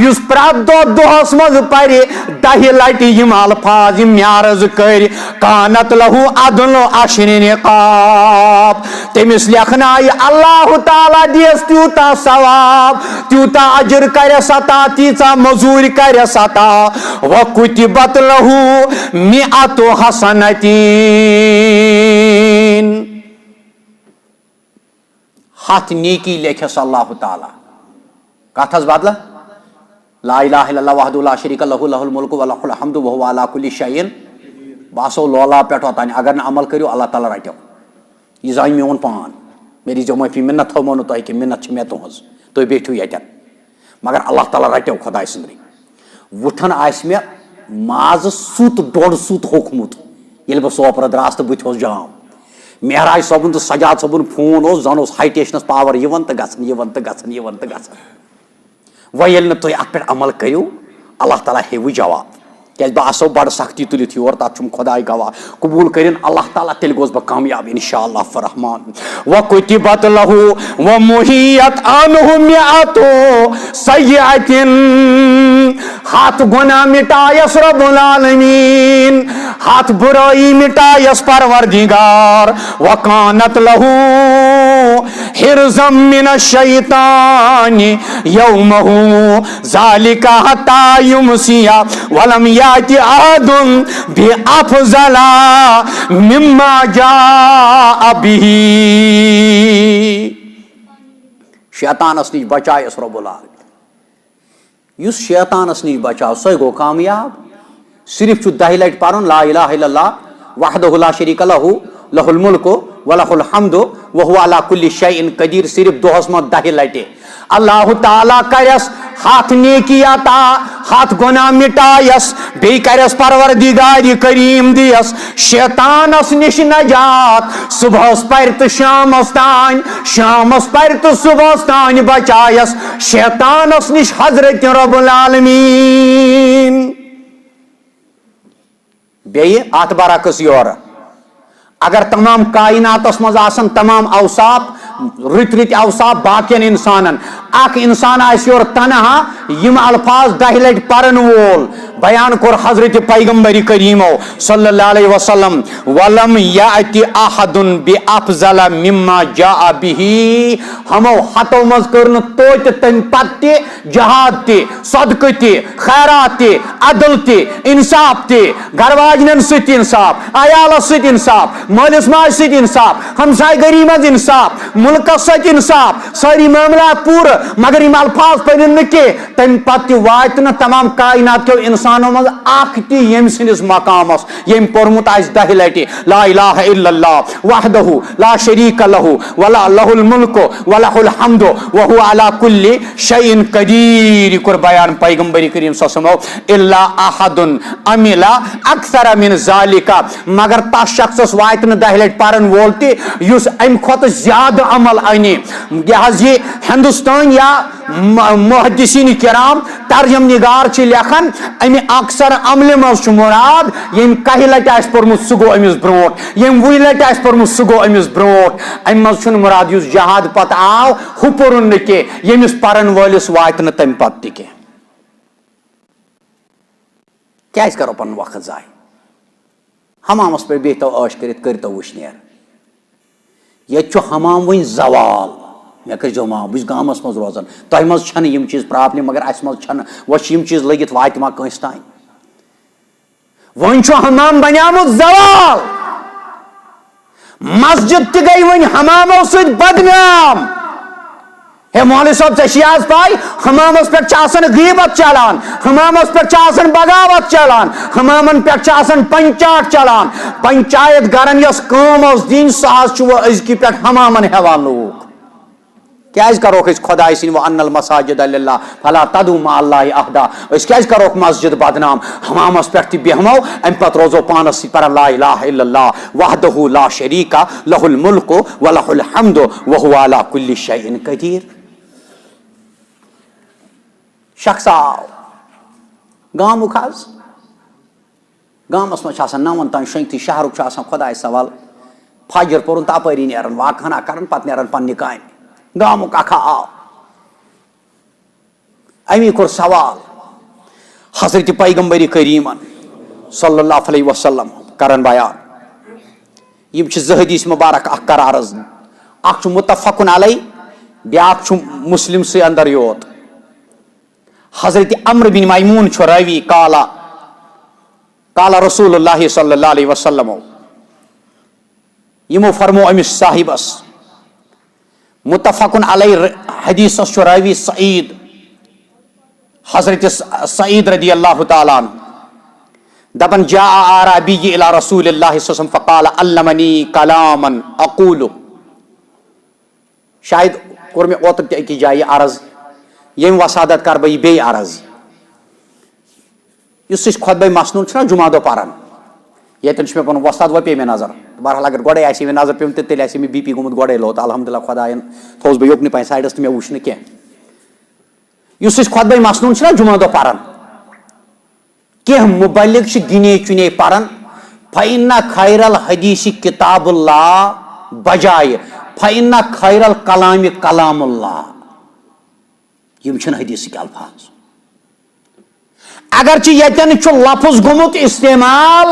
یس پرات دہس مز پرِ 10 لٹہ یم الفاظ یم عرض کر کانت لہ عدل عشر رقاب تمس لیکھنائے اللہ تعالیٰ دیس تیوتا ثواب تیوتا اجر کرس عطا تیژا مزور کرس عطا وکتبت لہ مئۃ حسنۃ ہتھ نیکی لیکھس اللہ تعالیٰ کتھ بدلہ لا الہ الا اللہ وحدہ لا شریک لہ لہ الملک ولہ الحمد وہو علی کل شیء باسو لولا پہ اوتان اگر نہ عمل کرو اللہ تعالیٰ رٹو یہ زان میون پان میری جو معافی منت تھومو نہ تہ کہ منت چھ مے تہذ تھی بیٹھو یتن مگر اللہ تعالیٰ رٹو خدا سندری وٹھن آس مے ماز سوت 1.5 سوت ہوکمت یل بہ سوپر دراس تو بت جام مہراج صبن تو سجاد صبن فون زن ہائی ٹیشنس پاور تو گھن و یل نہ تھی ات پہ عمل کرو اللہ تعالیٰ ہیو جواب کیاز بہ آسو بڑ سختی تلت یور تر چھم خدائے گواہ قبول کرن اللہ تعالیٰ تیل گوس بہ کامیاب انشاءاللہ فرحمان وکتبت لہ ومحیت عنہ مئۃ سیئۃ ہاتھ گناہ مٹایس رب العالمین ہاتھ برائی مٹایس پروردگار وکانت لہ حرزا من الشیطان یومہ ذالک حتی یمسی ولم یأت احد بافضل مما جاء به. شیطانس نش بچایس رب العالمین یس شیطانس نش بچاو سہ گو کامیاب صرف 10 لٹ پرن لا الہ الا اللہ وحدہ لا شریک لہ لہ الملک ولہ الحمد وہو علی کل شیء قدیر صرف دہس مز 10 لٹہ اللہ تعالیٰ کرس ہاتھ نیکی عطا ہاتھ گناہ مٹایس بی کرس پروردگار کریم دیس شیطانس نش نجات صبحس پر تو شامس تان شامس پر تو صبحس تان بچایس شیطانس نش حضرت رب العالمین. بیٚیہِ اتھ برعکس یور اگر تمام کائناتس مز آسن تمام اوصاف رت رت اوصاف باقین انسانن اخ انسان آس یور تنہا یم الفاظ 10 لٹ پرن وول بیان کور حضرت پیغمبر کریمو صلی اللہ علیہ وسلم ولم یأت احد بافضل مما جاء به ہمو ہتو مز کرن توت تم پت جہاد تہ صدقہ تہ خیرات تہ عدل تہ انصاف تہ گھر واجنن ست انصاف عیالس ست انصاف مالس ماج ست انصاف ہمسائے گری مز انصاف ملکس ست انصاف ساری معاملات پور مگر یم الفاظ پرن نہ تم پتہ وات نہ تمام کائنات کے انسانوں مز اخ تہ یم سندس مقامس یم پورمت آس 10 لٹہ لا الہ الا اللہ وحدہ لا شریک لہ ولا لہ الملک ولہ الحمد وہو علی کل شیء قدیر کور بیان پیغمبر کریم صلی اللہ علیہ وسلم الا احد عمل اکثر من ذالک مگر تس شخصس وات نہ 10 لٹہ پرن وول تہ یس ام کھت زیادہ عمل انہ یہ ہندوستان یا محدثین کرام ترجم نگار چھ لکھان امہ اکثر عمل مز مراد یم 10 لٹہ آس پورمت سہ گو امس برونٹ یم 20 لٹہ آس پورمت سہ گو امس برونٹ ام مز چھ مراد یس جہاد پتہ آو ہُہ پورن نہ کی یمس پرن وٲلس وات نہ تم پتہ تہ کی کیاز کرو پن وقت ضائع حمامس پہ بہتو عٲش کرت کرتو وشنیر یہ حمام ون زوال مے کرزو معاف بہٕ چھُس گامس مز روزان تۄہہِ منٛز چھنہٕ یم چیٖز پرابلم مگر اسہِ منٛز چھنہٕ وۄنۍ چھِ یم چیٖز لٔگِتھ واتہِ ما کٲنٛسہِ تانۍ وۄنۍ چھُ حمام بنیومُت زوال مسجد تہِ گٔے وۄنۍ حمامو سۭتۍ بدنام ہے مولوی صاحب ژےٚ پاے حمامس پٮ۪ٹھ چھِ آسان غیبت چلان، حمامس پٮ۪ٹھ چھِ آسان بغاوت چلان، حمامن پٮ۪ٹھ چھِ آسان پنچایت چلان، پنچایت گرن یۄس کٲم ٲس دِنۍ سۄ حظ چھُ وۄنۍ أزکہِ پٮ۪ٹھ حمامن ہٮ۪وان لوٗکھ۔ کیازِ کروکھ أسۍ خۄداے سٕنٛدۍ وَأَنَّ الْمَسَاجِدَ لِلَّهِ فَلَا تَدْعُوا مَعَ اللہِ أَحَدًا، أسۍ کیازِ کروکھ مسجد بدنام؟ حمامس پٮ۪ٹھ تہِ بیہمو، امہِ پتہٕ روزو پانس سۭتۍ پران لا اِلٰہَ اِلَّا اللہِ وَحْدَهُ لَا شَرِیٖکَ لَهُ الْمُلْکُ وَلَهُ الْحَمْدُ وَهُوَ عَلَىٰ كُلِّ شَیْءٍ قَدِیرٌ۔ شخص آو گامُک حظ، گامس منٛز چھِ آسان 9 تام شۄنٛگتھٕے، شہرُک چھُ آسان خۄداے سوال، فجر پوٚرُن تہٕ اپٲری نیران واقعہ ہنا کران پتہٕ نیران پننہِ کامہِ۔ گامُک اکھا آو، امی کوٚر سوال حضرت پیغمبر کریٖمن صلی اللہ علیہ وسلم کران بیان۔ یِم چھِ 2 حدیث مبارک اکھ کران عرض، اکھ چھُ متفقن علیہ، بیاکھ چھُ مسلم سٕے اندر یوت۔ حضرت عمرو بن میمون چھُ راوی، قال رسول اللہ صلی اللہ علیہ وسلم، یمو فرمو امس صاحبس، متفقن علیہ حدیثس چھُ راوی سعید، حضرت سعید رضی اللہ تعالیٰ عنہ دپن جاء اعرابی الى رسول اللہ صلی اللہ علیہ وسلم فقال علمنی کلاما اقول۔ شاید کوٚر مےٚ اوترٕ تہِ أکِس جایہِ عرض، ییٚمہِ وسادت کر بہٕ یہِ بیٚیہِ عرض۔ یُس أسۍ خۄطبہ مسنون چھُنہ جمعہ دۄہ پران، ییٚتٮ۪ن چھُ مےٚ پنُن وۄستاد وۄنۍ پیٚیہِ مےٚ نظر، بہرحال اگر گۄڈے آسہِ مےٚ نظر پیوٚمُت تیٚلہِ آسہِ مےٚ بی پی گوٚمُت گۄڈے لو، تہٕ الحمدللہ خۄداین تھوٚوُس بہٕ یوٚکنُے پہن سایڈس تہٕ مےٚ وُچھ نہٕ کینٛہہ۔ یُس أسۍ خۄطبہ مسنون چھُنہ جمعہ دۄہ پران، کینٛہہ مُبلِغ چھِ گِنے چُنے پران فإن خیر الحدیث کتاب اللہ بجایہِ فإن خیر الکلام کلام اللہ۔ یِم چھِنہٕ حدیثٕکۍ الفاظ، اگرچہ ییٚتٮ۪ن چھُ لفظ گوٚمُت استعمال،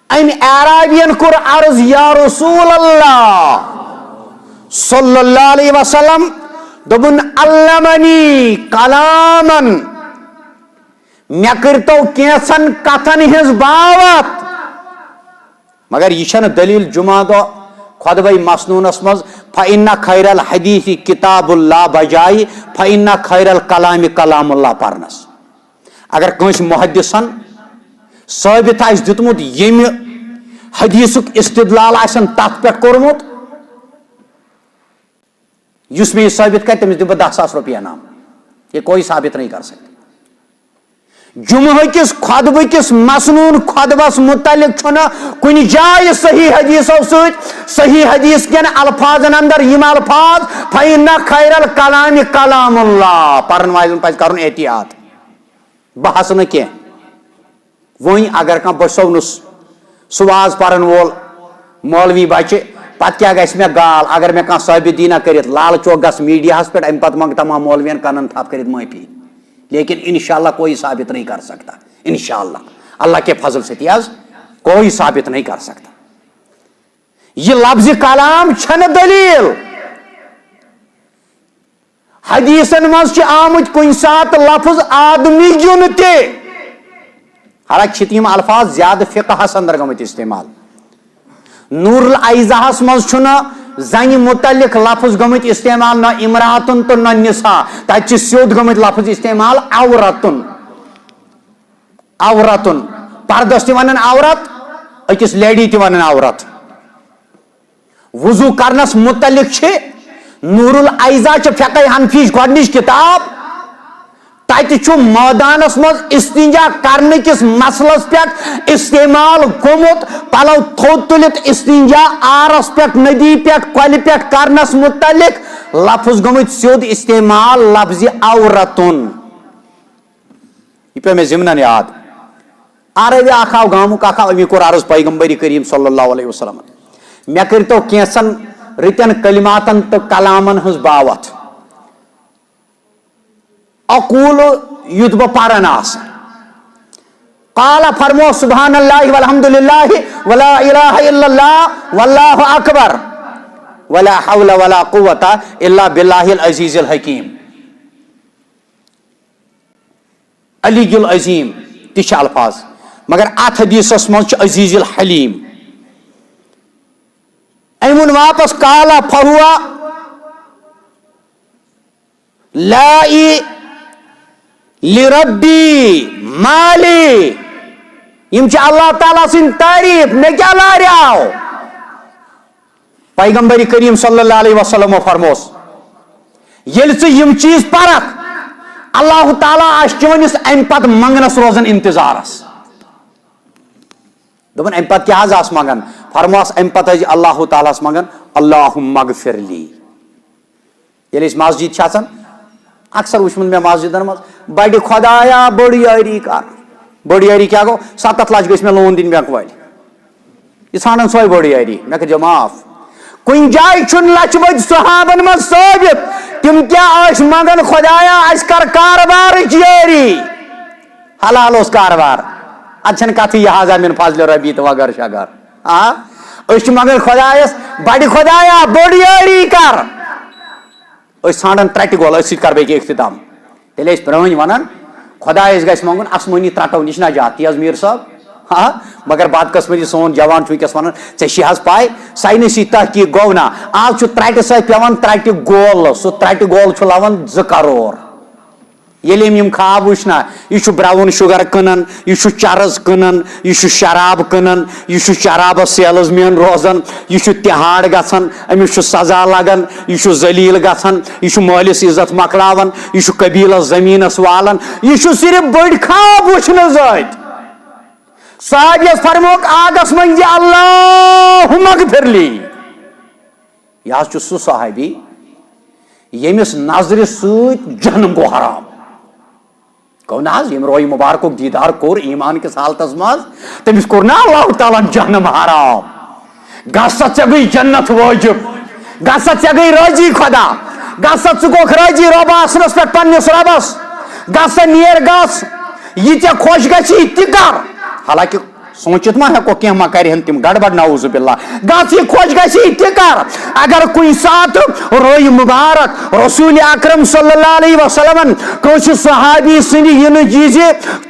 امہِ اعرابین کوٚر عرض یا رسول اللہ صلی اللہ علیہ وسلم، دوٚپُن علمنی کلامن، مےٚ کٔرتو کینٛژن کتھن ہٕنٛز باوت۔ مگر یہِ چھنہٕ دلیل جمعہ دۄہ خۄطبہ مسنونس منٛز فإن خیر الحدیث کتاب اللہ بجایہِ فإن خیر الکلام کلام اللہ پرنس۔ اگر کٲنٛسہِ محدثن ثٲبت آسہِ دیُتمُت ییٚمہِ حدیثُک استدلال آسن تتھ پٮ۪ٹھ کوٚرمُت، یُس مےٚ یہِ ثٲبت کرِ تٔمِس دِمہٕ بہٕ 10,000 رۄپیہِ انعام، یہ کوئی ثابت نہیں کر سکتے۔ جمعہ کس خطبہ کس مسنون خطبس متعلق چھُنہٕ کُنہِ جایہِ صحیح حدیثو سۭتۍ صحیح حدیث کٮ۪ن الفاظن اندر یِم الفاظ فإن خیر الکلام کلام اللہ، پرن والٮ۪ن پزِ کرُن احتیاط۔ بہٕ ہسا نہٕ کینٛہہ، وۄنۍ اگر کانٛہہ بہٕ سوٚونُس سُہ واز پرن وول مولوی بچہِ، پتہٕ کیٛاہ گژھِ مےٚ گال اگر مےٚ کانٛہہ ثٲبت دی نہ کٔرِتھ، لال چوک گژھ میڈیاہس پٮ۪ٹھ، امہِ پتہٕ منٛگ تمام مولوین کنن تھپھ کٔرِتھ معٲفی، لیکن انشاءاللہ کوئی ثابت نہیں کر سکتا، انشاءاللہ اللہ کے فضل سے تیاز کوئی ثابت نہیں کر سکتا۔ یہ لفظ کلام چھنہ دلیل، حدیثن منٛز چھِ آمٕتۍ کُنہِ ساتہٕ لفظ آدمی جُن تہِ، حالانکہ چھِ تِم الفاظ زیادٕ فقہس اندر گٔمٕتۍ استعمال۔ نور العیزہس منٛز چھُنہٕ زنہِ متعلق لفظ گٔمٕتۍ استعمال نہ امراتن تہٕ نہ نساء، تتہِ چھِ سیوٚد گٔمٕتۍ لفظ استعمال عورتن، عورتن، پردس تہِ ونان عورت، أکِس لیڈی تہِ ونان عورت۔ وضو کرنس متعلق چھِ نور العیزہ چھِ فقہ حنفیچ گۄڈنِچ کتاب، تتہِ چھُ مٲدانس منٛز استنجا کرنہٕ کِس مسلس پٮ۪ٹھ استعمال گوٚمُت، پلو تھوٚد تُلِتھ استنجا آرس پٮ۪ٹھ ندی پٮ۪ٹھ کۄلہِ پٮ۪ٹھ کرنس متعلق لفظ گوٚمٕتۍ سیوٚد استعمال لفظِ عورتن۔ یہ پیٚو مےٚ ضمنن یاد۔ عربی اکھ آو گامُک اکھ آو، أمی کوٚر عرض پیغمبر کریم صلی اللہ علیہ وسلم، مےٚ کٔرتو کینٛژن رٕتٮ۪ن کلماتن تہٕ کلامن ہٕنٛز باوت۔ اقول یُتھ بہٕ پران آسہٕ، قال فرمو سبحان اللہ والحمد للہ ولا الہ الا اللہ واللہ اکبر ولا حول ولا قوۃ الا باللہ العزیز الحکیم۔ علی العظیم تہِ چھِ الفاظ، مگر اتھ حدیثس منٛز چھُ عزیز الحلیم۔ أمۍ ووٚن واپس قال فہو لائی لربی مالی یم چھ اللہ تعالیٰ سن تعریف میں کیا لاریاو پیغمبر کریم صلی اللہ علیہ وسلم فرموس یل ژٕ یم چیز پرکھ اللہ تعالیٰ چونس ام پت منگنس روزن انتظارس دپن ام پت کیا آس منگن فرموس ام پت اللہ تعالیٰ منگن اللہم اغفر لی یل اس مسجد چھ آسان اکثر وچمت میں مسجدن مز بڑ خدایا بڑ یاری کر بڑ یاری کیا گو 7 لچھ گھس میں لون دن بینک وال یہ ژھانڈن سوے بڑ یاری مے کر معاف کن جائے چھن لچھ بد صحابن مز ثابت تم کیا منگن خدایا اس کر کاربار یاری حلال اس کاربار اچھن کت یہ من فضل ربی تو وغیر شگر منگن خدایس بڑ خدایا بڑ یاری کر ژھانڈن ترٹہ گول ست کر بہ اختتام تیل پرٲنۍ ونان خدایس گژھِ منگُن آسمٲنی ترٹو نش نجات تی حظ میٖر صٲب ہاں مگر بدقسمتی سون جوان ونکس ونان ژےٚ چھی حظ پاے ساینسی تحقیق گوٚو نا آز چھُ ترٹہِ سۭتۍ پیوان ترٹہِ گول سُہ ترٹہِ گول چھُ لوان 2 کرور ییٚلہِ یم خواب وٕچھ نا یہ چھُ براؤن شُگر کٕنان یہ چھُ چرٕز کٕنان یہ چھُ شراب کٕنان یہ چھُ شرابس سیلز مین روزان یہ چھُ تہاڑ گژھان أمِس چھُ سزا لگان یہ چھُ ذلیل گژھان یہ چھُ مٲلِس عزت مۄکلاوان یہ چھُ قبیلس زمینس والان یہ چھُ صرف بٔڑۍ خواب وٕچھنہٕ سۭتۍ صحابیس فرموک آگس من اللہم اغفر لی یہ حظ چھُ سُہ صحابی ییٚمِس نظرِ سۭتۍ جہنم گوٚو حرام گو نا یم روی مبارک دیدار کور ایمان کس حالتس مز تمس کور نا اللہ تعالیٰ جہنم حرام گسا ژے گئی جنت واجب گسا ژے گئی راضی خدا گسا ژٕ گوکھ راضی رب آسنس پہ پنس ربس گسا نیر گس یہ ژے خۄش گژھی تہِ کر حالانکہ سوچت ما ہیکو کی ما کرہن تم گڑبڑ نعوذ باللہ گژھ یہ خۄش گژھی تہِ کر اگر کُنہِ ساتہٕ روی مبارک رسول اکرم صلی اللہ علیہ وسلم کٲنٛسہِ صحابی سٕنٛدِ یِنہٕ وِزِ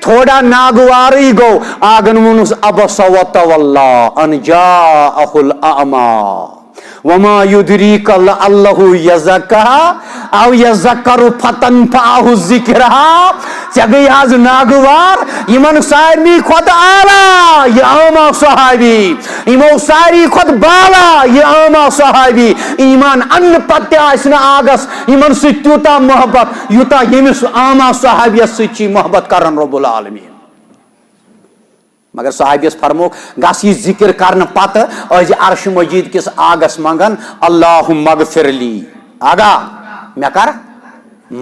تھوڑا ناگوارٕے گوٚو آگن ووٚنُس عبس وتولى ان جاءه الاعمى وما يدريك لعله يزكى او يذكر فتنفعه الذكرى ژےٚ گٔے آز ناگوار یمن سارنٕے کھۄتہٕ اعلیٰ یہ عاما صحابی یمو ساری کھۄتہٕ بالا یہ عاما صحابی ایمان انہٕ پتہٕ تہِ آسہِ نہٕ آگس یمن سۭتۍ تیوٗتاہ محبت یوٗتاہ ییٚمِس عاما صحابیس سۭتۍ چھِ محبت کران رب العالمین مگر صحابیس فرموک گس یہ ذکر کرنے پتہ از عرش مجید کس آگس منگن اللہم اغفر لی آگا مے کر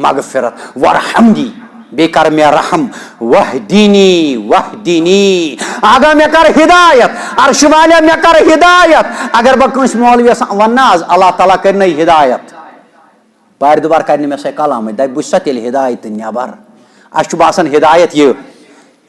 مغفرت ورحمنی بے کر مے رحم وحدینی وحدینی آگا مے کر ہدایت عرش والے مے کر ہدایت اگر بہ کنس مولویس وننا آز اللہ تعالیٰ کرنے ہدایت بار دبار کرنے میں سے کلام دپ بہ سا تیل ہدایت نبر اس باسان ہدایت یہ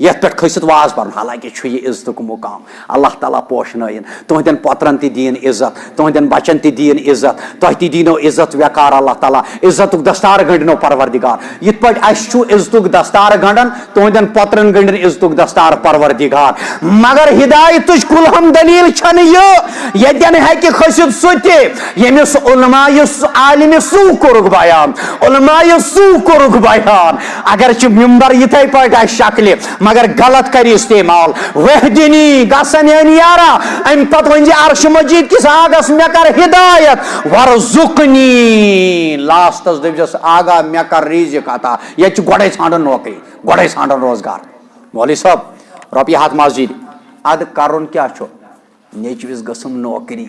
یت پہ کھست واز پرن حالانکہ یہ عزتک مقام اللہ تعالیٰ پوشنائن تہندین پترن تہ دین عزت تہندین بچن تہ دین عزت تہ تہ دینو عزت وقار اللہ تعالیٰ عزتک دستار گنڈنو پروردگار یت پہ اس عزتک دستار گنڈن تہندین پترن گنڈن عزتک دستار پروردگار مگر ہدایت کلہم دلیل چھن یہ یتین ہیکہ کھست سہ تہ یمس علماء عالم سو کورک بیان علماء سو کورک بیان اگر ممبر یتھے پہ شکل مگر غلط کر استعمال وحدنی گسن یارا ام پتہ ون عرش مجید کس آگس مے کر ہدایت ورزقنی لاسٹس دپس آگا مے کر رزق عطا یہ گوڑے ژھانڈن نوکری گوڑے ژھانڈن روزگار مولوی صاحب رۄپیہِ ہتھ مسجد اد کرن کیا چھُ نیچوِس گژھم نوکری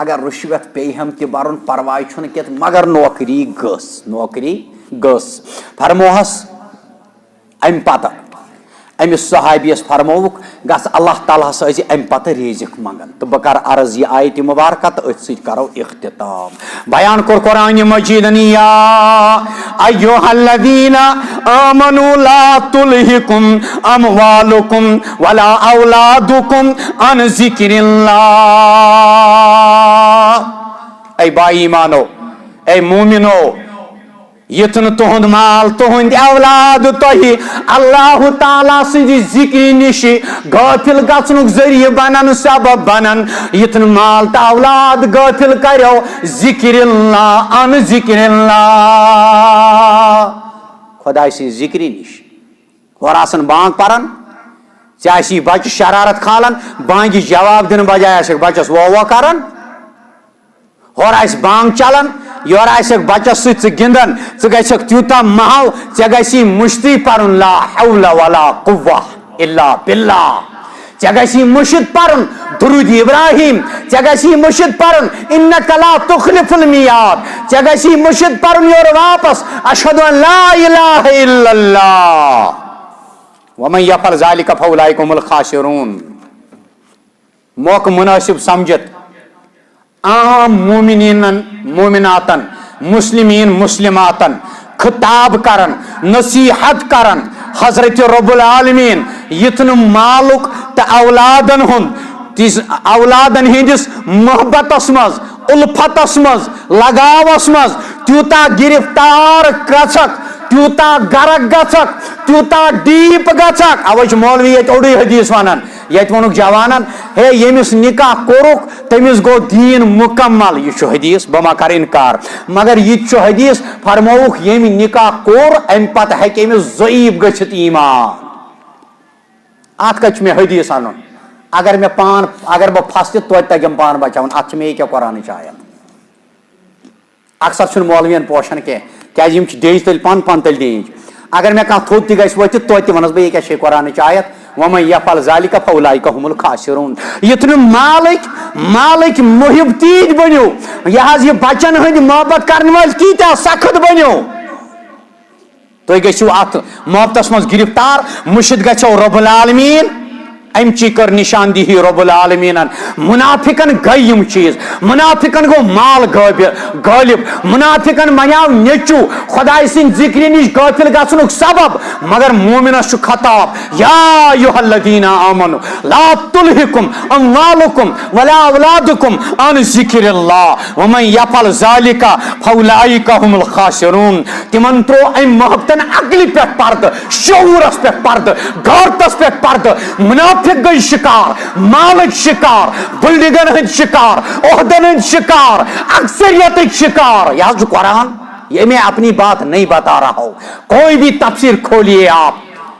اگر رشوت پیہم تہ برن پرواے چھُنہٕ کینٛہہ مگر نوکری گٔژھ فرموہس ام پتہ امس صحابیس فرموک گس اللہ تعالیٰ سے ام پتہ رزق منگن تو بہ کر عرض یہ آیت مبارکہ تو ات ست کرو اختتام بیان کور قرآن مجید یا ایھا الذین آمنوا لا تلہکم اموالکم ولا اولادکم عن ذکر اللہ اے با ایمانو اے مومنو یتن تہند مال تہند اولاد تہ اللہ تعالیٰ سندِ ذکر نش غافل گژھنُک ذریعہ بنن سبب بنن یتن مال تو اولاد غافل کرو ذکر اللہ ان ذکر اللہ خدائے سٕنٛدِ ذکر نش اور آسن بانگ پران ژےٚ بچہ شرارت کھالان بانگہِ جواب دن بجائے آسک بچس وہ کران اور آس بانگ چلان یور آسک بچس سۭتۍ ژٕ گِنٛدان ژٕ گژھکھ تیوٗتاہ محل ژےٚ گژھی مشتی پرُن لا حول ولا قوة الا باللہ ژےٚ گژھی مشد پرُن درود ابراہیم ژےٚ گژھی مشد پرُن انک لا تخلف المیعاد ژےٚ گژھی مشد پرُن یور واپس اشہد ان لا الہ الا اللہ ومن یفعل ذلک فاولئک هم الخاسرون موقع مناسب سمجھت عام مومنین مومناتن مسلمین مسلماتن خطاب کرن نصیحت کرن حضرت رب العالمین یتن مالک تو اولادن ہند اولادن ہندس محبتس مز الفتس مز لگاوس مز تیوتا گرفتار گژھکھ تیوتا گرک گژھکھ تیوتا ڈیپ گژھکھ اوے مولوی یہ اوڑی حدیث ونان یت ونک جوانن ہے یمس نکاح کورک تمس گو دین مکمل یہ حدیث بما کر انکار مگر یہ حدیث فرموک یم نکاح کور ام پتہ ہیکہ امس ضعیف گژھت ایمان ات کچھ میں حدیث ان اگر میں پان اگر بہ پھس تو تگم پان بچاون ات میں کیا قرآن چاہیے اکثر چھ مولوین پوشن کیا یم دیج تل پان پان تل دیج اگر میں کھانا تھوت تہ گھس وت تو ونس بہ یہ کیا قرآن آیت ومن یفعل ذلک فاولئک هم الخاسرون یتن مالک محب تیج بنو یہ بچن ہند محبت کرنے وال تیتیا سخت بنو تھی گھو ات محبتس مز گرفتار مشد گھو رب العالمین ام چی کر نشاندہی رب العالمین منافقن گئی یم چیز منافقن گو مال غالب منافقن منیاو نیچو خدای سن ذکر نش غافل گژھنک سبب مگر مومنس خطاب یا ایھا الذین آمنوا لا تلہکم اموالکم ولا اولادکم عن ذکر اللہ ومن یفعل ذلک فاولئک هم الخاسرون تمن ترو ام محبتن عقل پہ پرد شعورس پہ پرد غیرتس پہ پرد منافق گئی شکار مالک شکار بلڈنگن ہند شکار عہدن ہند شکار اکثریت شکار یہ قرآن یہ میں اپنی بات نہیں بتا رہا ہوں کوئی بھی تفسیر کھولیے آپ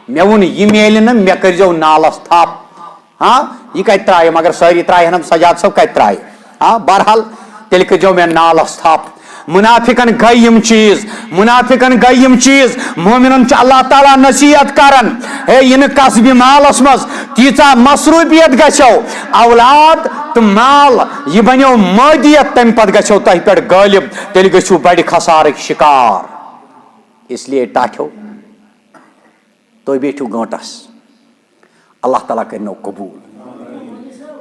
میں ون یہ میل نا مے کرزو نالس تھپ ہاں یہ کت ترائے مگر ساری ترائے ہم سجاد صاحب کت ترائے ہاں بہرحال تیل کرزو میں نالس تھپ منافقن گئی یم چیز منافقن گئی یم چیز مومنن چ اللہ تعالیٰ نصیحت کرن ہے ان کسب مالس مز تیژا مصروفیت گژھو اولاد تو مال یہ بنو مادیت تم پتہ گژھو تہ پہ غالب تیل گژھو بڑ خسارک شکار اس لیے ٹاٹھو تو بیٹھو گھنٹس اللہ تعالیٰ کرنو قبول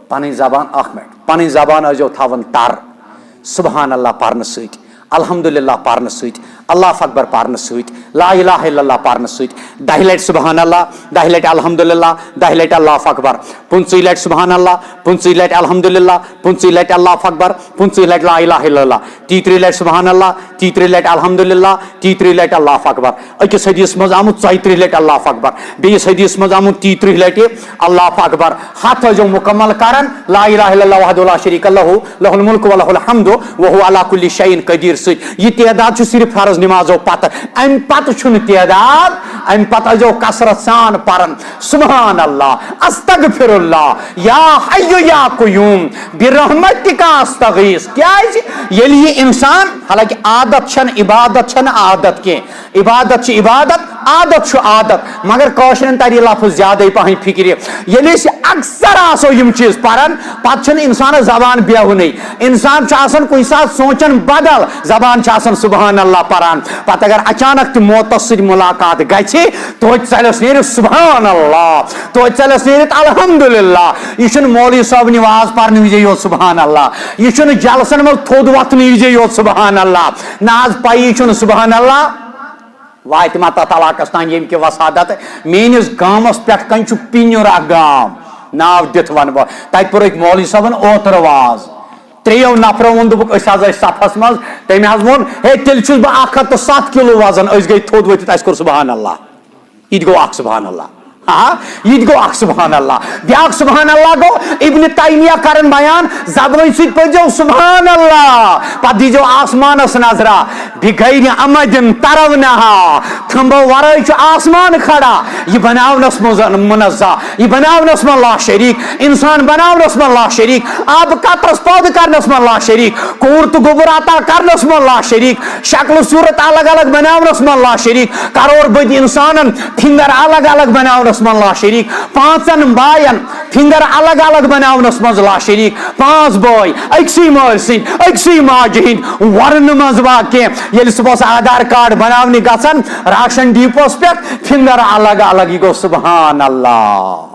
پن زبان اخ منٹ پن زبان ازو تھاون تر سبحان اللہ پرن سۭتۍ الحمدللہ پرن سۭتۍ اللہ اکبر پرن سۭتۍ لا الہ الا اللہ پرن سۭتۍ 10 لٹہِ سبحان اللہ 10 لٹہِ الحمدللہ 10 لٹہِ اللہ اکبر 50 لٹہِ سبحان اللہ 50 لٹہِ الحمدللہ 50 لٹہِ اللہ اکبر 50 لٹہِ لا الہ الا اللہ 33 لٹہِ سبحان اللہ 33 لٹہِ الحمدللہ 33 لٹہِ اللہ اکبر اکس حدیث مز آمت 34 لٹہِ اللہ اکبر بیس حدیث مز آمت 33 لٹہِ اللہ اکبر ہاتھ جو مکمل کرن لا الہ الا اللہ وحدہ لا شریک لہ لہ الملک ولہ الحمد وهو علی کل شیء قدیر یہ تعداد صرف فرض نمازو پتہ ام پتہ چھن تعداد ام پتہ جو کثرت سان پرن سبحان اللہ استغفر اللہ یا حی یا قیوم برحمتک استغیث کیا یل یہ انسان حالانکہ عادت چھن عبادت چھن عادت کی عبادت چھ عبادت عادت چھ عادت مگر کاشرن تاری لفظ زیادہ پہن فکر یل اکثر آسو یم چیز پرن پتہ چھن انسان زبان بیہونی انسان چھ کن سات سوچن بدل زبان چھ سبحان اللہ پران پتہ اگر اچانک تہ موتس ست ملاقات گژھِ تو چلس نیرت سبحان اللہ تو چلس نیرت الحمدللہ یہ مولوی صاحب نواز پرن وز یوت سبحان اللہ یہ جلسن مز تھود وتھن وز یوت سبحان اللہ ناز پائی سبحان اللہ وات ما تتھ علاقس تان یم کی وسادت میس گامس پہ کن پینر اخ گام ناو دت ون بہ تتہ پورک مولوی صاحبن اوتر واز 3 نفرو وون دوپُکھ أسۍ حظ ٲسۍ صفس منٛز تٔمۍ حظ ووٚن ہے تیٚلہِ چھُس بہٕ 107 کِلوٗ وزن أسۍ گٔے تھوٚد ؤتھِتھ اَسہِ کوٚر سبحان اللہ یہِ تہِ گوٚو اکھ سبحان اللہ یہ گو اخ سبحان اللہ بیاکھ سبحان اللہ گو ابن تیمیہ کرن بیان زبان سۭتۍ پٔرزیو سبحان اللہ پتہٕ دیٖزیو آسمانس نظرہ بغیر عمد ترونہا تھمبو ورٲے چھُ آسمان کھڑا یہ بناونس منٛز منزہ یہ بناونس منٛز لا شریک انسان بناونس منٛز لا شریک آب قطرس پٲدٕ کرنس منٛز لا شریک کوٗر تہٕ گوٚبُر عطا کرنس منٛز لا شریک شکل صورت الگ الگ بناونس منٛز لا شریک کرور بٔدۍ انسانن فنگر الگ الگ بناونس لا شریک 5 باین فنگر الگ الگ بناونس مز لا شریک 5 بٲے أکسٕے مٲلۍ سٕنٛدۍ أکسٕے ماجہِ ہٕنٛدۍ ورنہٕ منٛز واقع ییٚلہِ صبحس آدھار کارڈ بناونہِ گژھن راشن ڈیپوس پٮ۪ٹھ فنگر الگ الگ یہ گو سبحان اللہ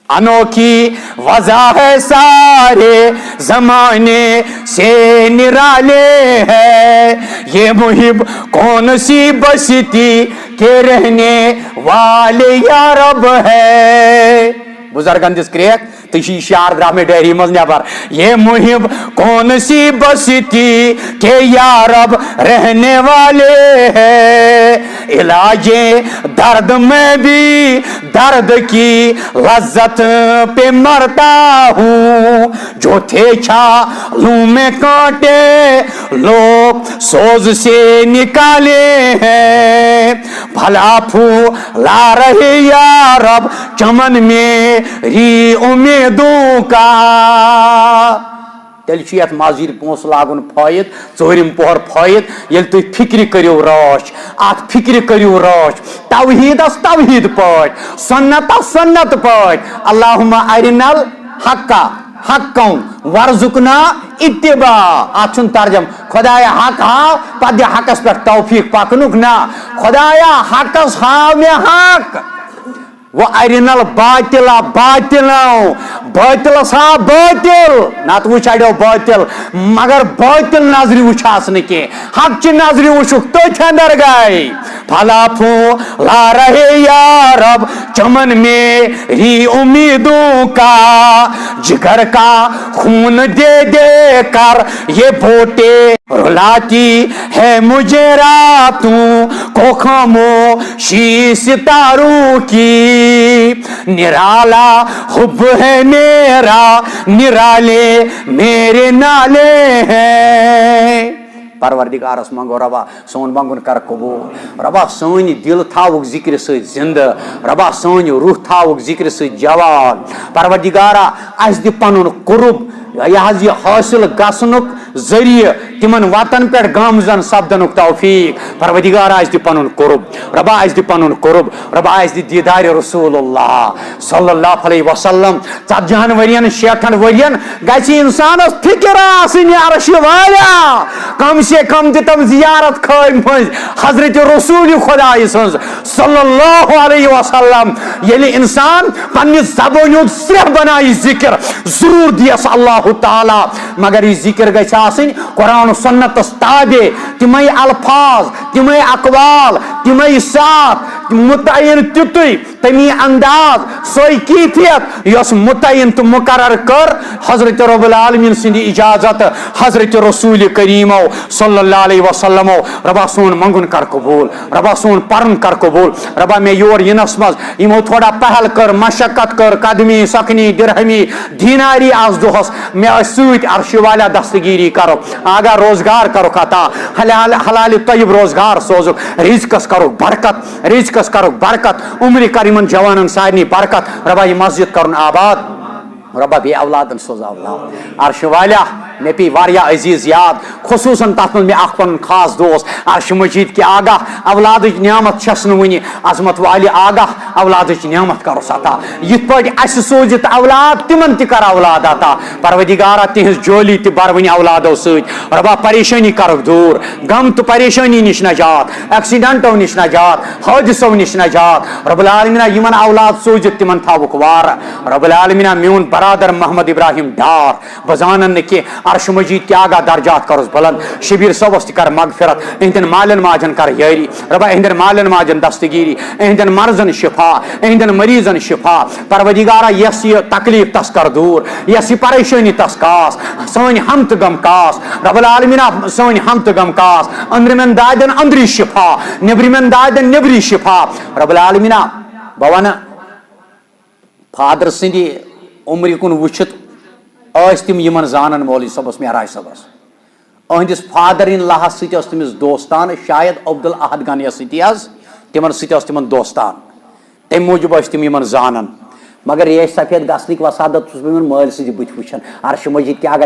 انوکھی وضع ہے سارے زمانے سے نرالے ہے یہ محب کون سی بستی کے رہنے والے یا رب ہے بزرگن دس کریک تو شعر درا میں ڈیری مز نبر یہ محب کون سی بستی کے یا رب رہنے والے ہے علاج درد میں بھی درد کی لذت پہ مرتا ہوں جو تھے چھالوں میں کانٹے لوگ سوز سے نکالے ہیں بھلا پھولا رہے یا رب چمن میری امیدوں کا تیل چھ یتھ مازیر پونس لاگن پھٲیِتھ ژوٗرِم پوہر پھٲیِتھ ییٚلہِ تُہۍ فکرِ کٔرِو رٲچھ اتھ فکرِ کٔرِو رٲچھ توحیٖدس توحیٖد پٲٹھۍ سنتس سنت پٲٹھۍ اللہُمہ ارنل حقا حقاً ورزقنا اتباع اتھ چھُنہٕ ترجم خدایا حق ہاو پتہٕ دِ حقس پٮ۪ٹھ توفیٖق پکنُک نہ خدایا حقس ہاو مےٚ حق وہ ارنل باطلا باطلو باطلس ہا باطل نت وچ اڑو باطل مگر باطل نظری وچھاس نہ کی حق چہ نظری وچھک تتھ اندر گئے بھلا پھولا رہے یا رب چمن میری امیدوں کا جگر کا خون دے دے کر یہ بوٹے رلاتی ہے مجھے راتوں کو خاموشی ستاروں کی نرالا حب ہے میرا نرالے میرے نالے ہیں پروردگارس منگو ربا سون منگن کر قبول ربا سونی دل تھاوک ذکر سے زندہ ربا سونی روح تھاوک ذکر سے جوان پروردگارا اس دی پنن قرب یہ حاصل گھنک ذریعہ تمن وطن پہ گامزن سپدنک توفیق پروردگار اس دی پنن قرب ربا اس دی پنن قرب ربا اس دی دیدار رسول اللہ صلی اللہ علیہ وسلم 40 ورین 60 ورین گژھِ انسانس فکر آسن عرش والا کم سے کم تم زیارت خٲر مز حضرت رسول خدا سن صلی اللہ علیہ وسلم ییٚلہِ انسان پنہ زبان صرف بنائی ذکر ضرور دیس اللہ تعالی مگر یہ ذکر گژھِ آسن قرآن و سنتس تابع تمے الفاظ تمے اقوال تمے ساتھ متعین تیُتُے تمی انداز سوئی کیفیت یس متعین تو مقرر کر حضرت رب العالمین سندی اجازت حضرت رسول کریمو صلی اللہ علیہ وسلم ربا سون منگن کر قبول ربا سون پرن کر قبول ربا میں یور ینس مز یمو تھوڑا پہل کر مشقت کر قدمی سکنی درہمی دیناری آز دہس میں سوت عرش والا دستگیری کرو آگاہ روزگار کرو عطا حلال طیب روزگار سوزک رزقس کرو برکت رزقس کرو برکت عمر کریمن جوانن سارنی برکت ربا یہ مسجد کرن آباد ربا بے اولادن سوز اولاد عرش والا میں پی واریا عزیز یاد خصوصاً تات میں اخ پن خاص دوست عرش مجید کی آگاہ اولاد نعمت چھسن ونی عظمت والی آگاہ اولاد نعمت کرو ستا یت پٹ اس سوزت اولاد تمن تہ کر اولاد عطا پروردگارا تہذ جولی تہ برونی اولادو ست ربا پریشانی کرک دور غم تو پریشانی نش نجات ایکسیڈنٹو نش نجات حادثو نش نجات رب العالمین یمن اولاد سوزت تمن تھاوک وار رب العالمین میون برادر محمد ابراہیم ڈار بزانن کہ عرش مجید کے آگاہ درجات کرس بلند شبیر صوبس تہ کر مغفرت اہندن مالن ماجن کر یاری ربا اہندن مالن ماجن دستگیری اہندن مرضن شفا اہندن مریضن شفا پروردگارا یس یہ تکلیف تس کر دور یس یہ پریشانی تس کاس سن ہم تو غم کاس رب العالمین سن ہم تو غم کاس اندرمن دادن اندری شفا نبرمن دادن نبری شفا رب العالمین بہ ون فادر سندی عمر کن وچھت اس تم یمن زانن مولوی صبس معراج صبس اہندس فادر ان لاہس ست تمس دوستان شاید عبدالاحد گنیس ستی تمن ست تمن دوستان تم موجوب تم یمن زانن مگر ریش سفید گھنک وسادت بہت مل سی بت وچان عرش مجید کیا گا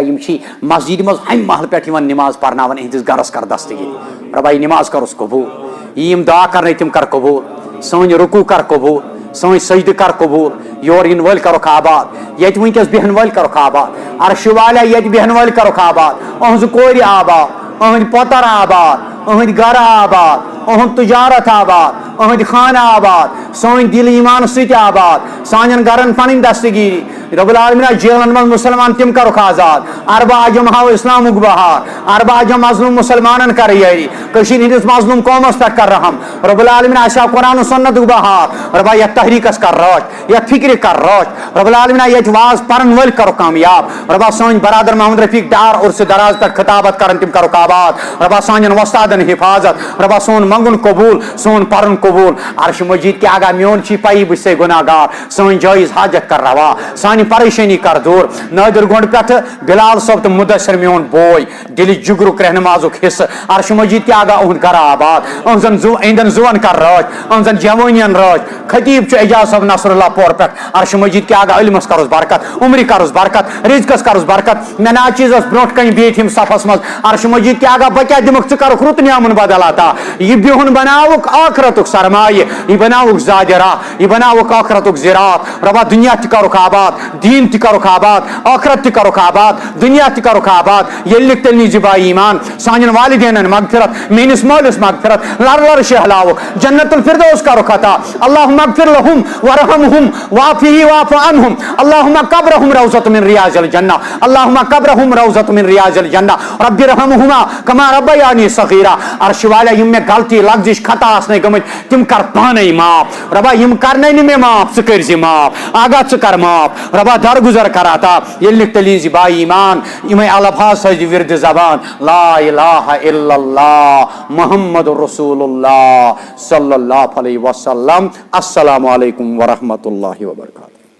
مسجد مز ہم محل پہ نماز پرناون اہندس گرس کر دستگیری ربا یہ نماز کرس قبول یم دعا کرنے تم کر قبول سن رکوع کر قبول سن سجدہ کر قبول یور ان ول کرک آباد یت ونکس بہن ول کرک آباد عرش والا یت بہن ول کرک آباد اہز کور آباد اہند پتر آباد اہند گر آباد اہند تجارت آباد اہند خانہ آباد سن دل ایمان ست آباد سان گرن پن دستگیری رب العالمین جیلن من مسلمان تم کرک آزاد اربع اجم ہاو اسلامک بہار اربع اجم مظلوم مسلمانن کر یاری کشیر ہندس مظلوم قومس پہ کر رحم رب العالمین آشا قرآن و سنت بہار ربا یت تحریکس کر روچ یت فکر کر روچ رب العالمین یت واز پرن ول کرو کامیاب ربا سن برادر محمد رفیق ڈار اور سے دراز پہ خطابت کرن تم کرو آباد ربا سان وستادن حفاظت ربا سون منگن قبول سون پرن قبول عرش مجید کے آگاہ میون چی پائی بچ سے گناہ گار سون جائز حاجت کر روا سانی پریشانی کر دور نادر گونڈ پہ بلال صاحب تو مدثر میون بوئی دل جگرک رہنمازک حصہ عرش مجید کے آگاہ اہد گر آباد اہندن زون کر راج اہن جوانین راج خطیب اعجاز صاحب نصر اللہ پور پہ عرش مجید کے آگاہ علمس کرس برکت عمری کرس برکت رزقس کرس برکت میں نا چیزس برونٹ کن بیت ہم صفس مز عرش مجید کے آگاہ بکیا دمک ث کرک رت نعمن بدل عطا یہ بہن بناوک آخرتک سرمایہ یہ بناوک زادرہ یہ بناوک آخرتک زراعت ربا دنیا تہ کرک آباد دین تہ کرک آباد آخرت تہ کرک آباد دنیا تہ کرک آباد یلک تل نی با ایمان سان والدینن مغفرت میس مالس مغفرت لر لر شہلاوک جنت الفردوس کرک عطا اللهم اغفر لهم ورحمهم وعافه واعف عنهم اللهم قبرهم روضة من رياض الجنة اللهم قبرهم روضة من رياض الجنة رب ارحمهما كما ربياني صغيرا عرش والا یم میں غلطی لغزش خطا آسنے گمت تم کر پانے معاف ربا یم کرنے نی میں معاف ث کر زی معاف آگاہ ث کر معاف ربا درگزر کراتا یل تلی زی با ایمان یم الفاظ سج ورد زبان لا الہ الا اللہ محمد رسول اللہ صلی اللہ علیہ وسلم السلام علیکم ورحمۃ اللہ وبرکاتہ.